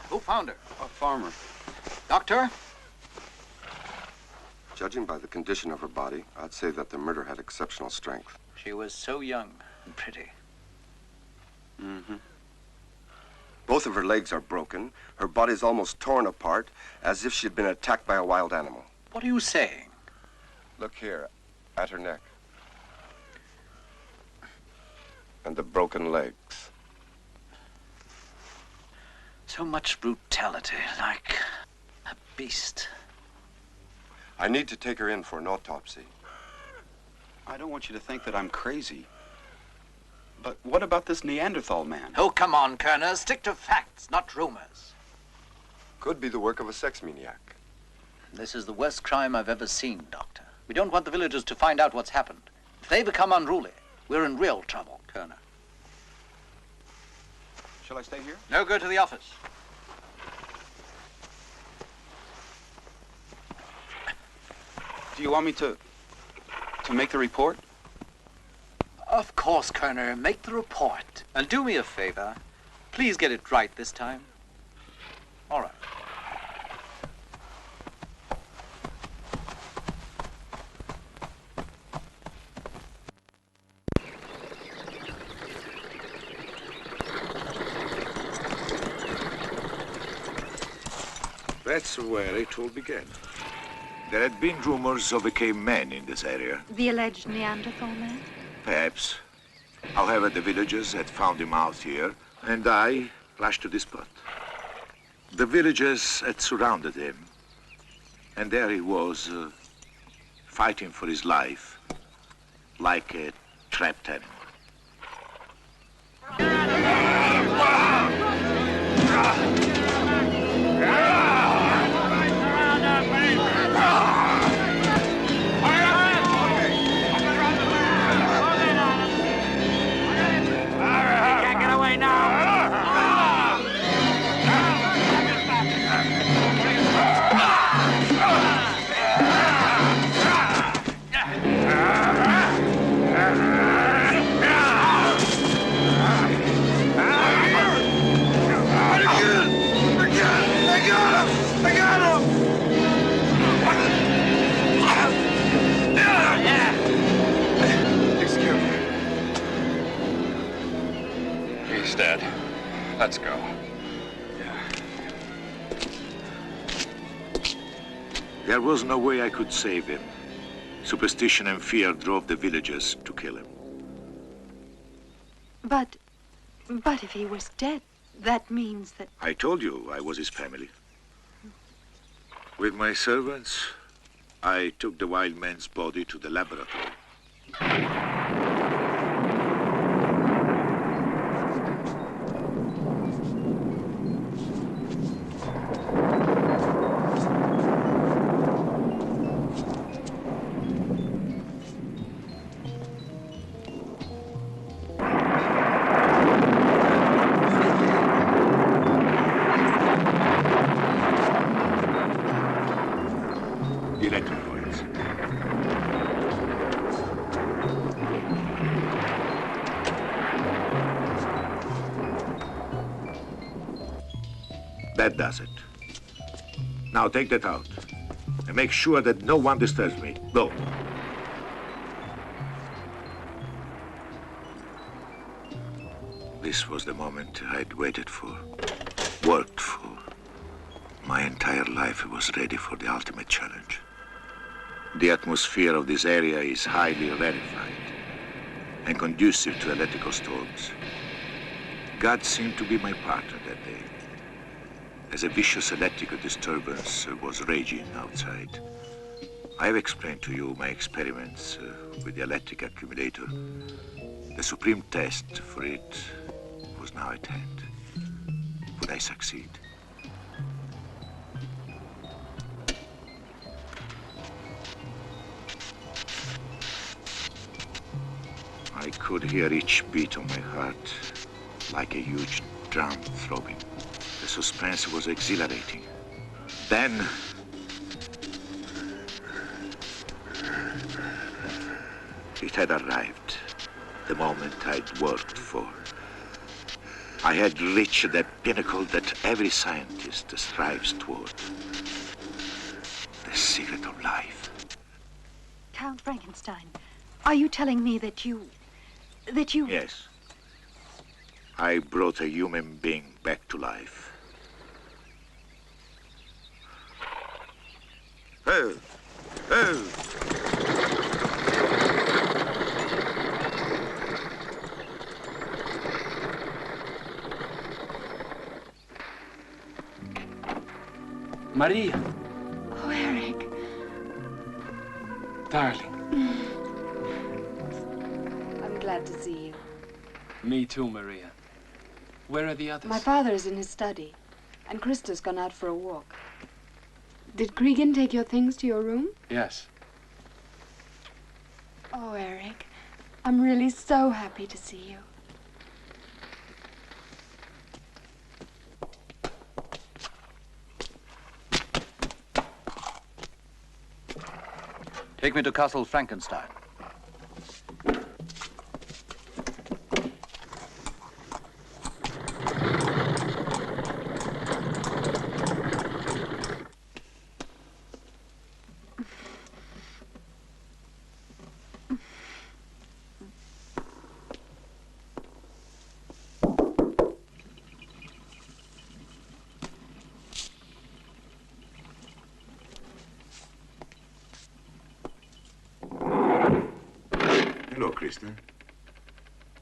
Who found her? A farmer. Doctor? Judging by the condition of her body, I'd say that the murder had exceptional strength. She was so young and pretty. Mm-hmm. Both of her legs are broken. Her body's almost torn apart, as if she'd been attacked by a wild animal. What are you saying? Look here, at her neck. And the broken legs. So much brutality, like a beast. I need to take her in for an autopsy. I don't want you to think that I'm crazy. But what about this Neanderthal man? Oh, come on, Kerner. Stick to facts, not rumors. Could be the work of a sex maniac. This is the worst crime I've ever seen, Doctor. We don't want the villagers to find out what's happened. If they become unruly, we're in real trouble, Kerner. Shall I stay here? No, go to the office. Do you want me to make the report? Of course, Kerner. Make the report. And do me a favor. Please get it right this time. All right. That's where it all began. There had been rumors of a caveman in this area. The alleged Neanderthal man? Perhaps. However, the villagers had found him out here, and I rushed to the spot. The villagers had surrounded him, and there he was, fighting for his life, like a trapped animal. Dad. Let's go. There was no way I could save him. Superstition and fear drove the villagers to kill him. But if he was dead, that means that... I told you I was his family. With my servants, I took the wild man's body to the laboratory. That does it. Now take that out and make sure that no one disturbs me. Go. This was the moment I'd waited for, worked for. My entire life was ready for the ultimate challenge. The atmosphere of this area is highly rarefied and conducive to electrical storms. God seemed to be my partner that day, as a vicious electrical disturbance was raging outside. I have explained to you my experiments with the electric accumulator. The supreme test for it was now at hand. Would I succeed? I could hear each beat of my heart like a huge drum throbbing. The suspense was exhilarating. Then, it had arrived, the moment I'd worked for. I had reached that pinnacle that every scientist strives toward. The secret of life. Count Frankenstein, are you telling me that you... Yes. I brought a human being back to life. Oh, oh. Maria. Oh, Eric. Darling. I'm glad to see you. Me too, Maria. Where are the others? My father is in his study, and Krista's gone out for a walk. Did Cregan take your things to your room? Yes. Oh, Eric, I'm really so happy to see you. Take me to Castle Frankenstein. Hello, Krista.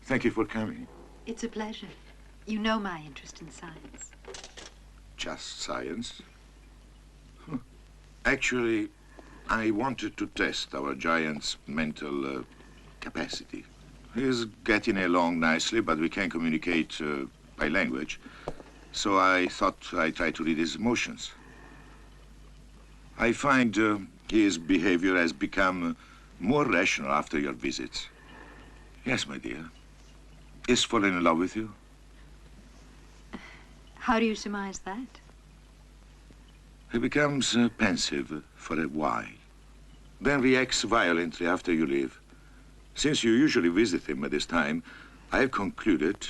Thank you for coming. It's a pleasure. You know my interest in science. Just science? Huh. Actually, I wanted to test our giant's mental capacity. He's getting along nicely, but we can't communicate by language. So I thought I'd try to read his emotions. I find his behavior has become more rational after your visits. Yes, my dear. He's fallen in love with you. How do you surmise that? He becomes pensive for a while, then reacts violently after you leave. Since you usually visit him at this time, I have concluded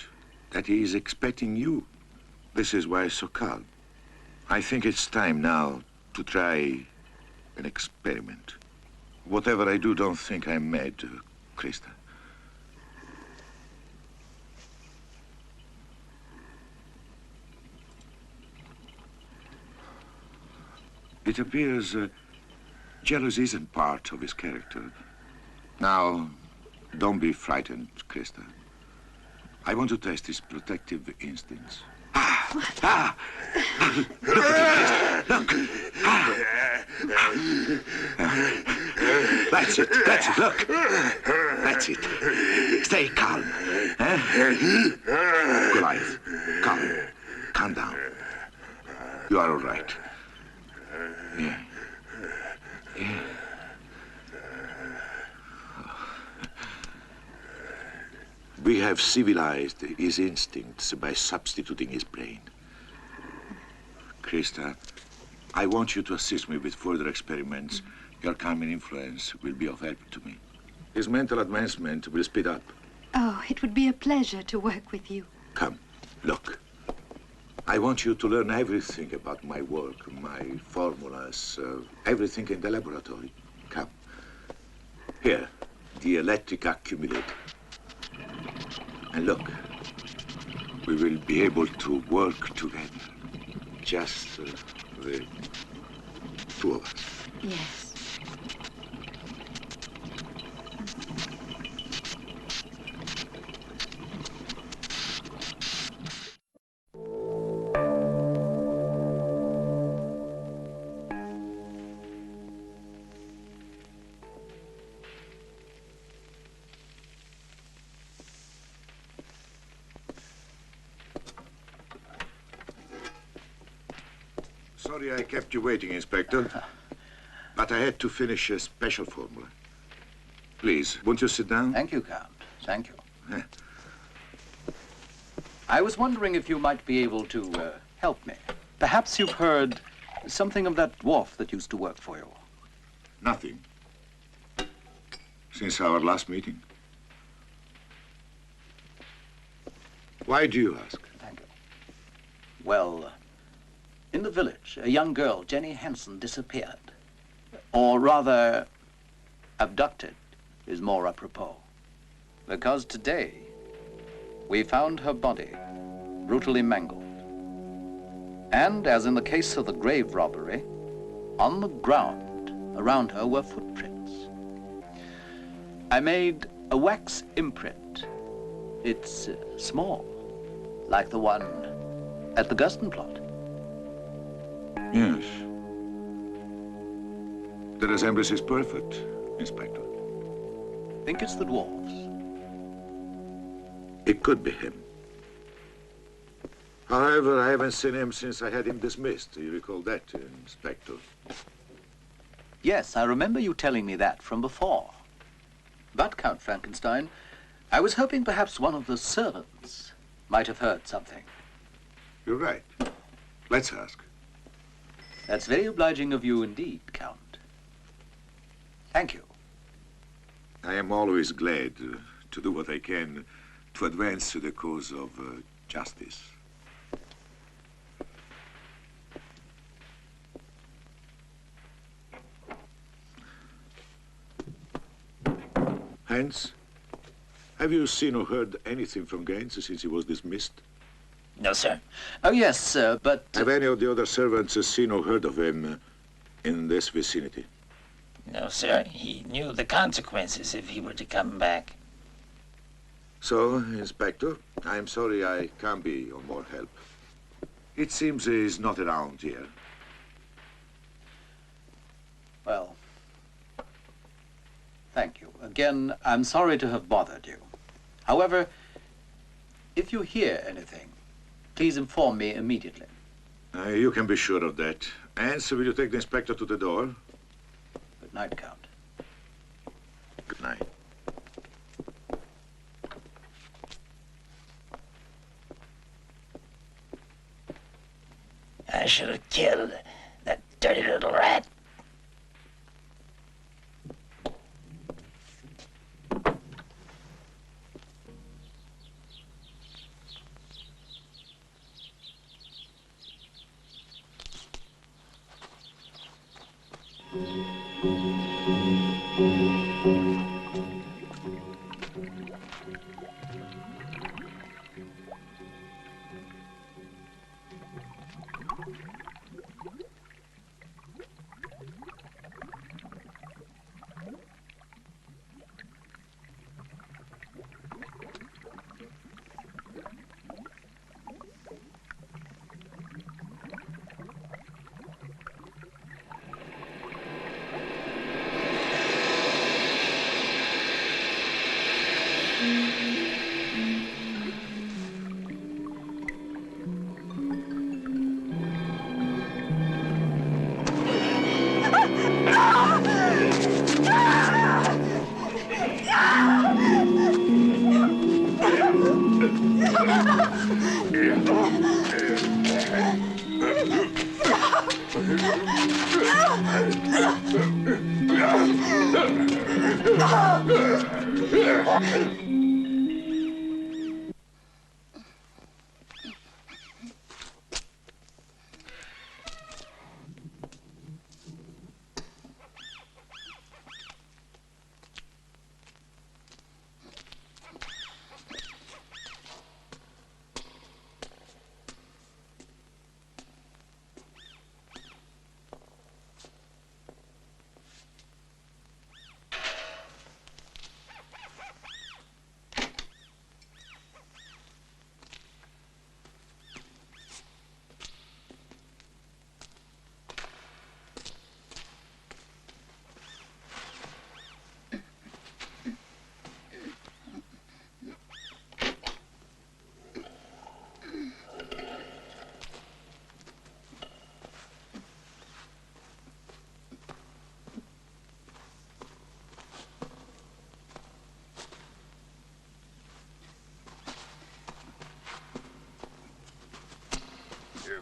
that he is expecting you. This is why he's so calm. I think it's time now to try an experiment. Whatever I do, don't think I'm mad, Krista. It appears jealousy isn't part of his character. Now, don't be frightened, Krista. I want to test his protective instincts. Ah! Look at him, Krista. Look. That's it, look. That's it. Stay calm. Goliath, calm down. You are all right. Yeah. We have civilized his instincts by substituting his brain. Krista, I want you to assist me with further experiments. Your calming influence will be of help to me. His mental advancement will speed up. Oh, it would be a pleasure to work with you. Come, look. I want you to learn everything about my work, my formulas, everything in the laboratory. Come. Here, the electric accumulator. And look, we will be able to work together. Just the two of us. Yes. Sorry I kept you waiting, Inspector. But I had to finish a special formula. Please, won't you sit down? Thank you, Count. Thank you. I was wondering if you might be able to help me. Perhaps you've heard something of that dwarf that used to work for you. Nothing. Since our last meeting. Why do you ask? Thank you. Well, in the village, a young girl, Jenny Hansen, disappeared. Or rather, abducted is more apropos. Because today, we found her body brutally mangled. And, as in the case of the grave robbery, on the ground around her were footprints. I made a wax imprint. It's small, like the one at the Guston plot. Yes. The resemblance is perfect, Inspector. Think it's the dwarves? It could be him. However, I haven't seen him since I had him dismissed. You recall that, Inspector? Yes, I remember you telling me that from before. But, Count Frankenstein, I was hoping perhaps one of the servants might have heard something. You're right. Let's ask. That's very obliging of you indeed, Count. Thank you. I am always glad to do what I can to advance the cause of justice. Hans, have you seen or heard anything from Gaines since he was dismissed? No, sir. Oh, yes, sir, but... Have any of the other servants seen or heard of him in this vicinity? No, sir. He knew the consequences if he were to come back. So, Inspector, I'm sorry I can't be of more help. It seems he's not around here. Well, thank you. Again, I'm sorry to have bothered you. However, if you hear anything, please inform me immediately. You can be sure of that. And so will you take the inspector to the door? Good night, Count. Good night. I should have killed that dirty little rat.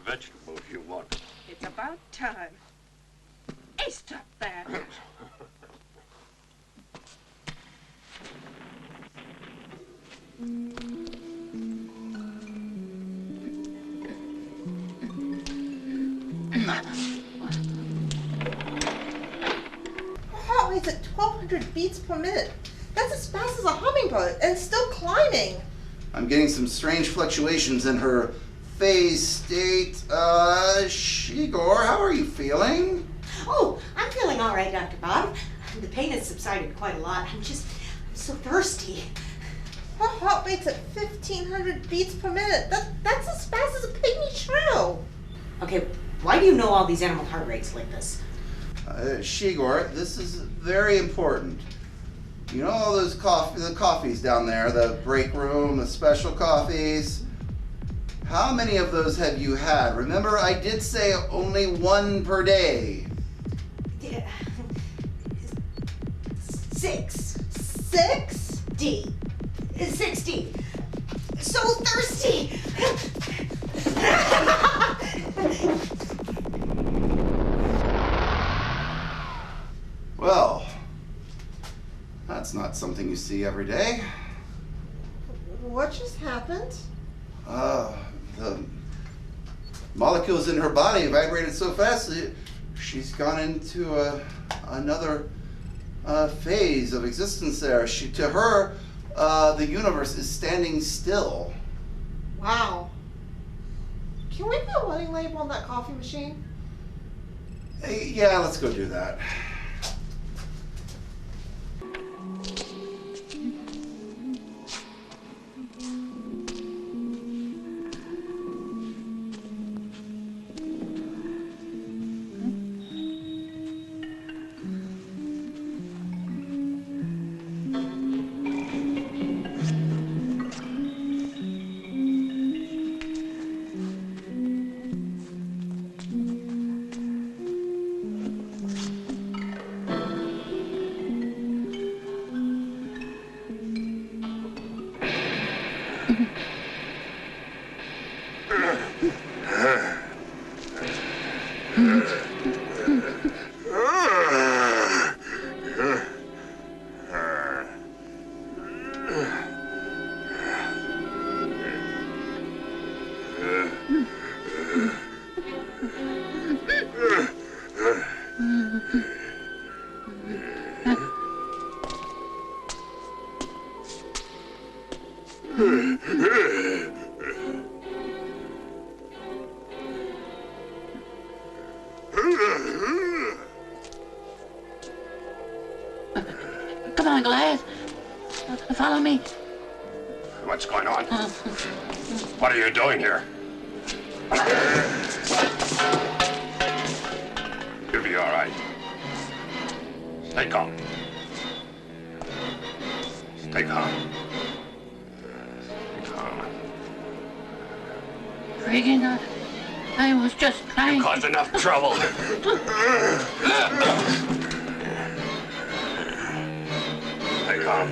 Vegetables you want. It's about time. Hey, stop that. Heart rate's at 1,200 beats per minute. That's as fast as a hummingbird, and still climbing. I'm getting some strange fluctuations in her phase state. Shigor, how are you feeling? Oh, I'm feeling all right, Dr. Bob. The pain has subsided quite a lot. I'm so thirsty. Her heart rate's at 1,500 beats per minute. That's as fast as a pygmy shrew. Okay, why do you know all these animal heart rates like this? Shigor, this is very important. You know all those the coffees down there, the break room, the special coffees? How many of those have you had? Remember, I did say only one per day. Yeah. 6. 6? 60. So thirsty. Well, that's not something you see every day. What just happened? The molecules in her body vibrated so fast that she's gone into another phase of existence there. To her, the universe is standing still. Wow. Can we put a warning label on that coffee machine? Yeah, let's go do that. Come on, Goliath. Follow me. What's going on? What are you doing here? You'll be all right. Stay calm. Stay calm. Stay calm. Regan, I was just trying. You caused enough trouble. Stay calm.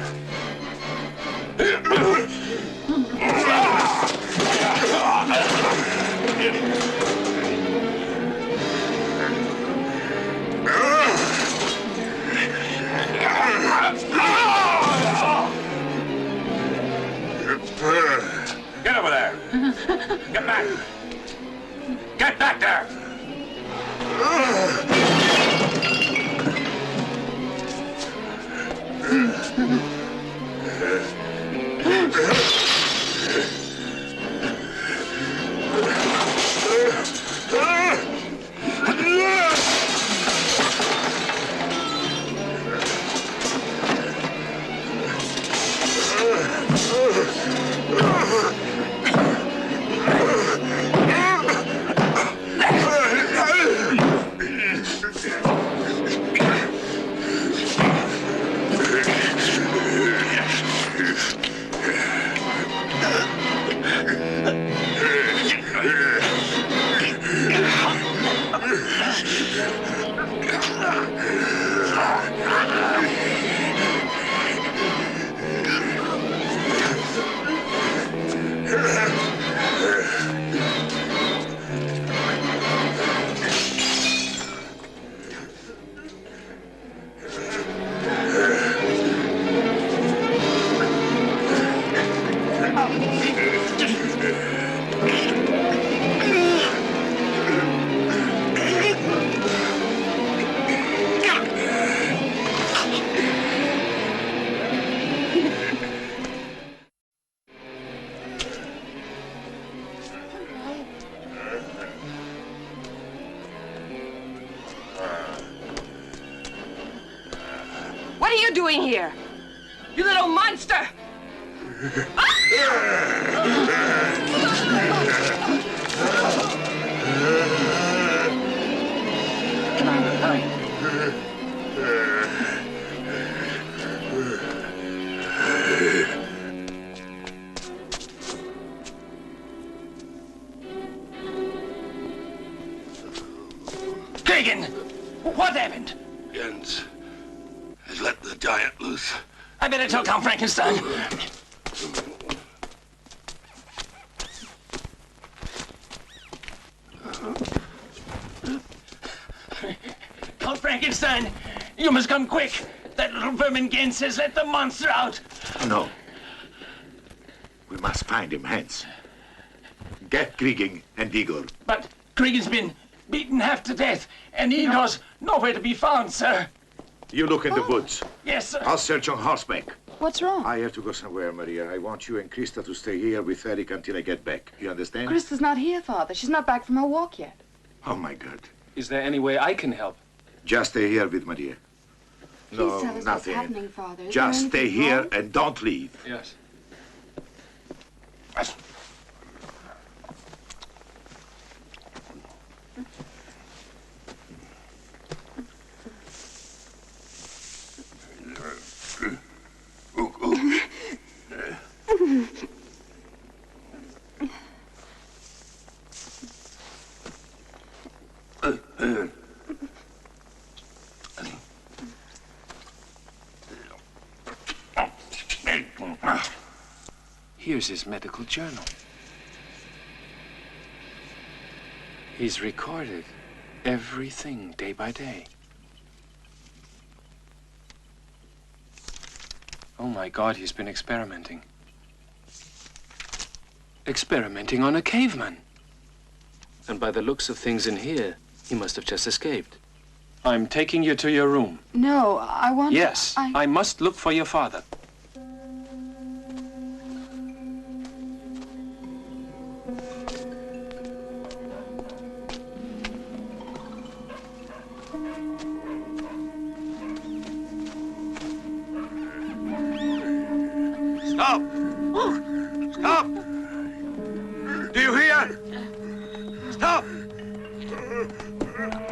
Get over there. Get back. Get back there. doing here? You little monster! Come on, hurry. Keegan! What happened? Jens has let the giant loose. I better tell Count Frankenstein. Count Frankenstein, you must come quick. That little vermin Gens has let the monster out. No. We must find him, Hans. Get Krieging and Igor. But Krieger's been beaten half to death, and Igor's nowhere to be found, sir. You look in the woods. Yes, sir. I'll search on horseback. What's wrong? I have to go somewhere, Maria. I want you and Krista to stay here with Eric until I get back. You understand? Krista's not here, Father. She's not back from her walk yet. Oh, my God. Is there any way I can help? Just stay here with Maria. Please No, tell us what's nothing. happening, Father. Is Just there stay anything here wrong? and don't leave. Yes. Here's his medical journal. He's recorded everything day by day. Oh my God, he's been experimenting. Experimenting on a caveman. And by the looks of things in here, he must have just escaped. I'm taking you to your room. No, I want Yes, I must look for your father. Stop! Stop! Do you hear? Stop!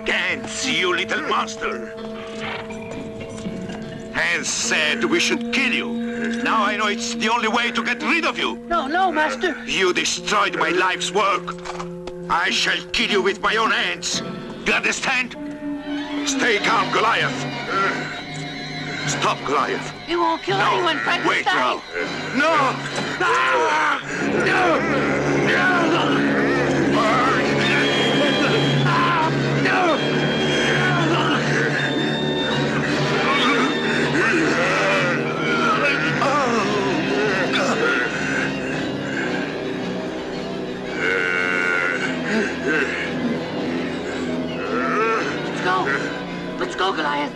Gans, you little monster! Hans said we should kill you. Now I know it's the only way to get rid of you. No, no, Master. You destroyed my life's work. I shall kill you with my own hands. You understand? Stay calm, Goliath. Stop, Goliath. You won't kill anyone, Frankenstein. Wait now. No! Ah! No! Let's go. Let's go, Goliath.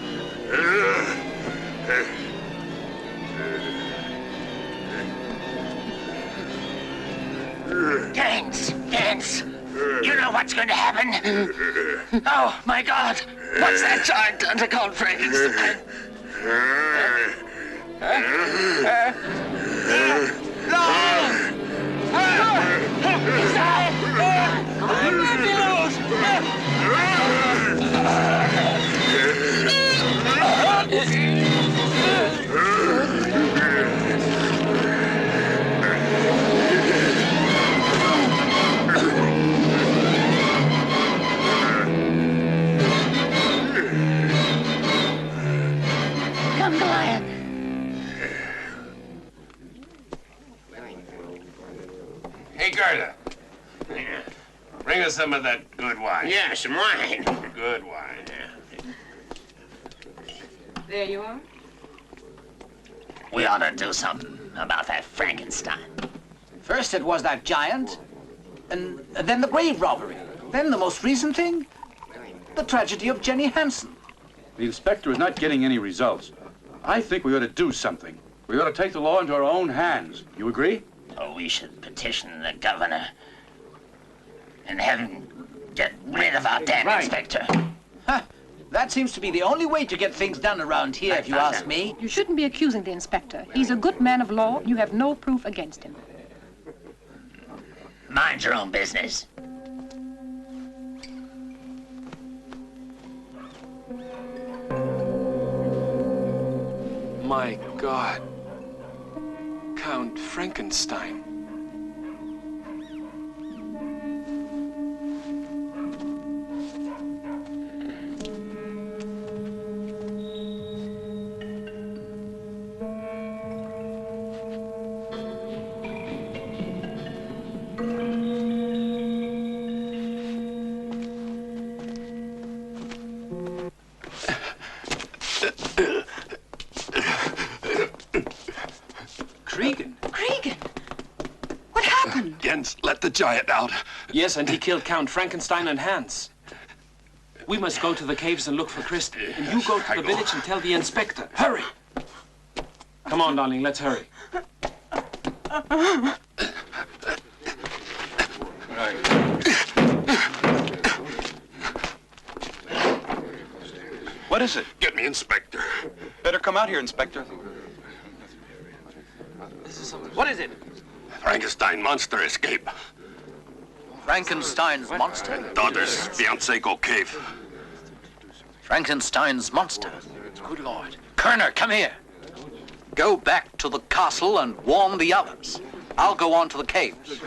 Gans, you know what's going to happen? Oh, my God. What's that giant done to Count Frankenstein? Come, Goliath. Hey, Gerda. Bring us some of that good wine. Yeah, some wine. Good wine. There you are. We ought to do something about that Frankenstein. First it was that giant, and then the grave robbery. Then the most recent thing, the tragedy of Jenny Hansen. The inspector is not getting any results. I think we ought to do something. We ought to take the law into our own hands. You agree? Oh, we should petition the governor and have him get rid of our damn inspector. Huh. That seems to be the only way to get things done around here, if you ask me. You shouldn't be accusing the inspector. He's a good man of law. You have no proof against him. Mind your own business. My God. Count Frankenstein. Jens let the giant out. Yes, and he killed Count Frankenstein and Hans. We must go to the caves and look for Kristen. And you go to the village and tell the inspector. Hurry! Come on, darling, let's hurry. What is it? Get me Inspector. Better come out here, Inspector. What is it? Frankenstein monster escape. Frankenstein's monster? Daughter's fiancé go cave. Frankenstein's monster? Good Lord. Kerner, come here. Go back to the castle and warn the others. I'll go on to the caves.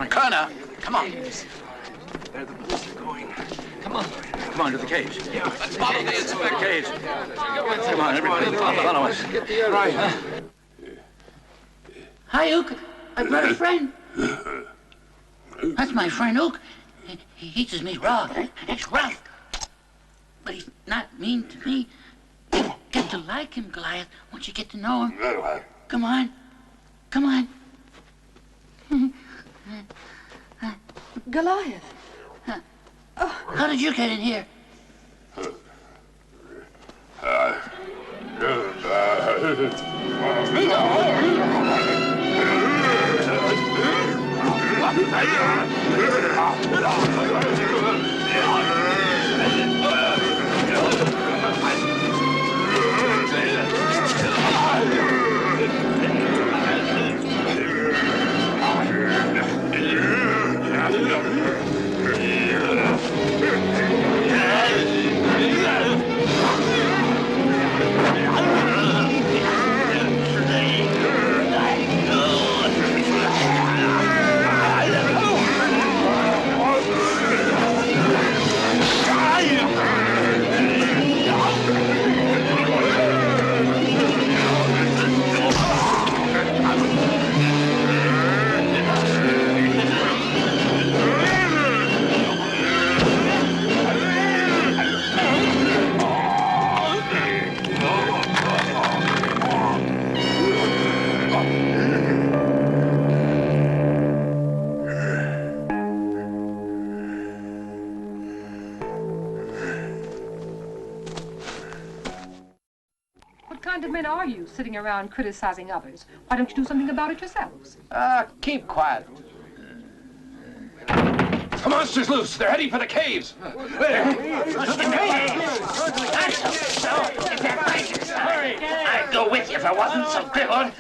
Kerner, come on. There the police are going. Come on. Come on to the caves. Yeah, let's follow the inspector. Caves. Come on, everybody. Follow us. Right. Hi, Ook. I brought a friend. That's my friend, Ook. He teaches me raw. He's rough. But he's not mean to me. Get to like him, Goliath, once you get to know him. Come on. Come on. Goliath. How did you get in here? What kind of men are you, sitting around criticizing others? Why don't you do something about it yourselves? Keep quiet. The monster's loose. They're heading for the caves. I'd go with you if I wasn't so crippled.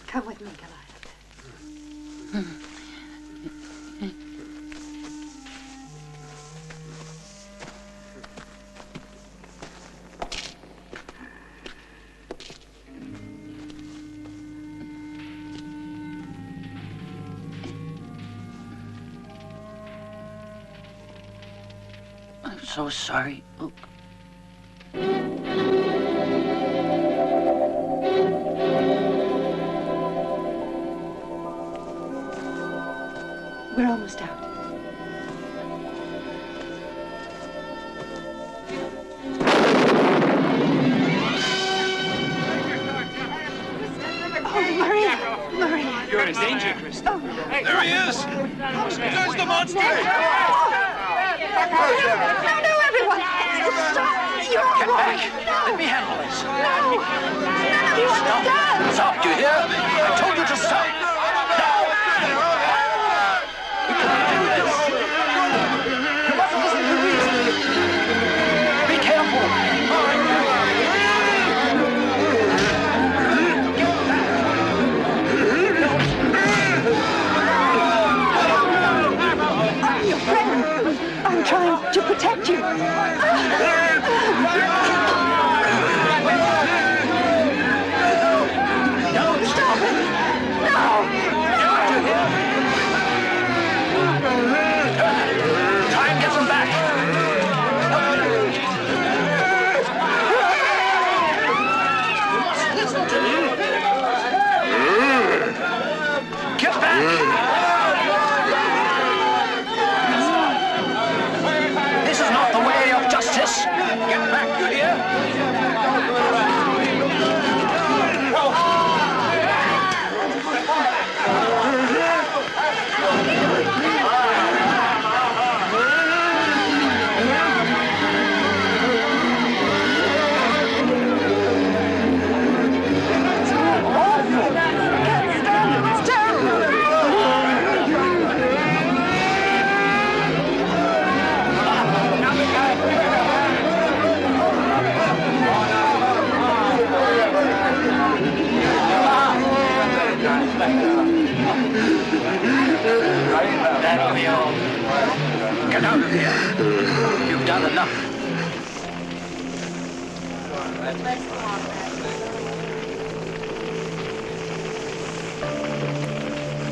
Come with me, Goliath. I'm so sorry, Ook. We're almost out. Oh, Maria! Maria! You're in danger, Chris. There he is! There's the monster! No, everyone! Stop! You're all Get wrong. back! Let me handle this. No! None of you understand! Stop, do you hear? I told you to stop! Now! We can't do this. You mustn't listen to reason. Be careful! I'm your friend. I'm trying to protect you. No, stop it! No! Try and get them back! Listen to me! Get back! This is not the way of justice! Get back, you hear? That'll be all. Get out of here. You've done enough.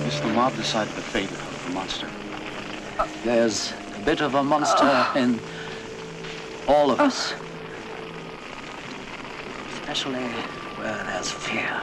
It's the mob decided the fate of the monster. There's a bit of a monster in all of us. Especially where there's fear.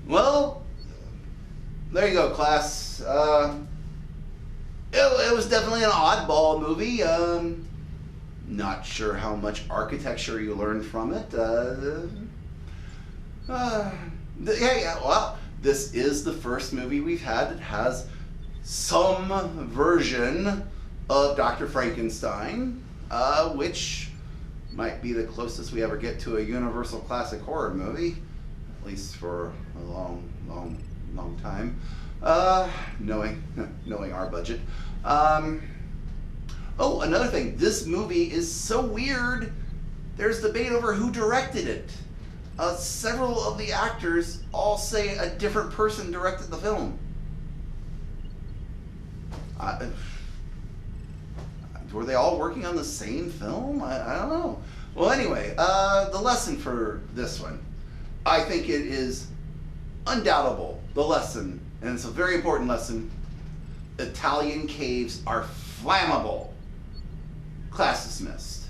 Well, there you go, class. It was definitely an oddball movie. Not sure how much architecture you learned from it. Yeah, well, this is the first movie we've had that has some version of Dr. Frankenstein, which might be the closest we ever get to a universal classic horror movie, at least for a long time, knowing our budget. Oh, another thing, this movie is so weird, there's debate over who directed it. Several of the actors all say a different person directed the film. Were they all working on the same film? I don't know. Well, anyway, the lesson for this one. I think it is undoubtable, the lesson, and it's a very important lesson. Italian caves are flammable. Class dismissed.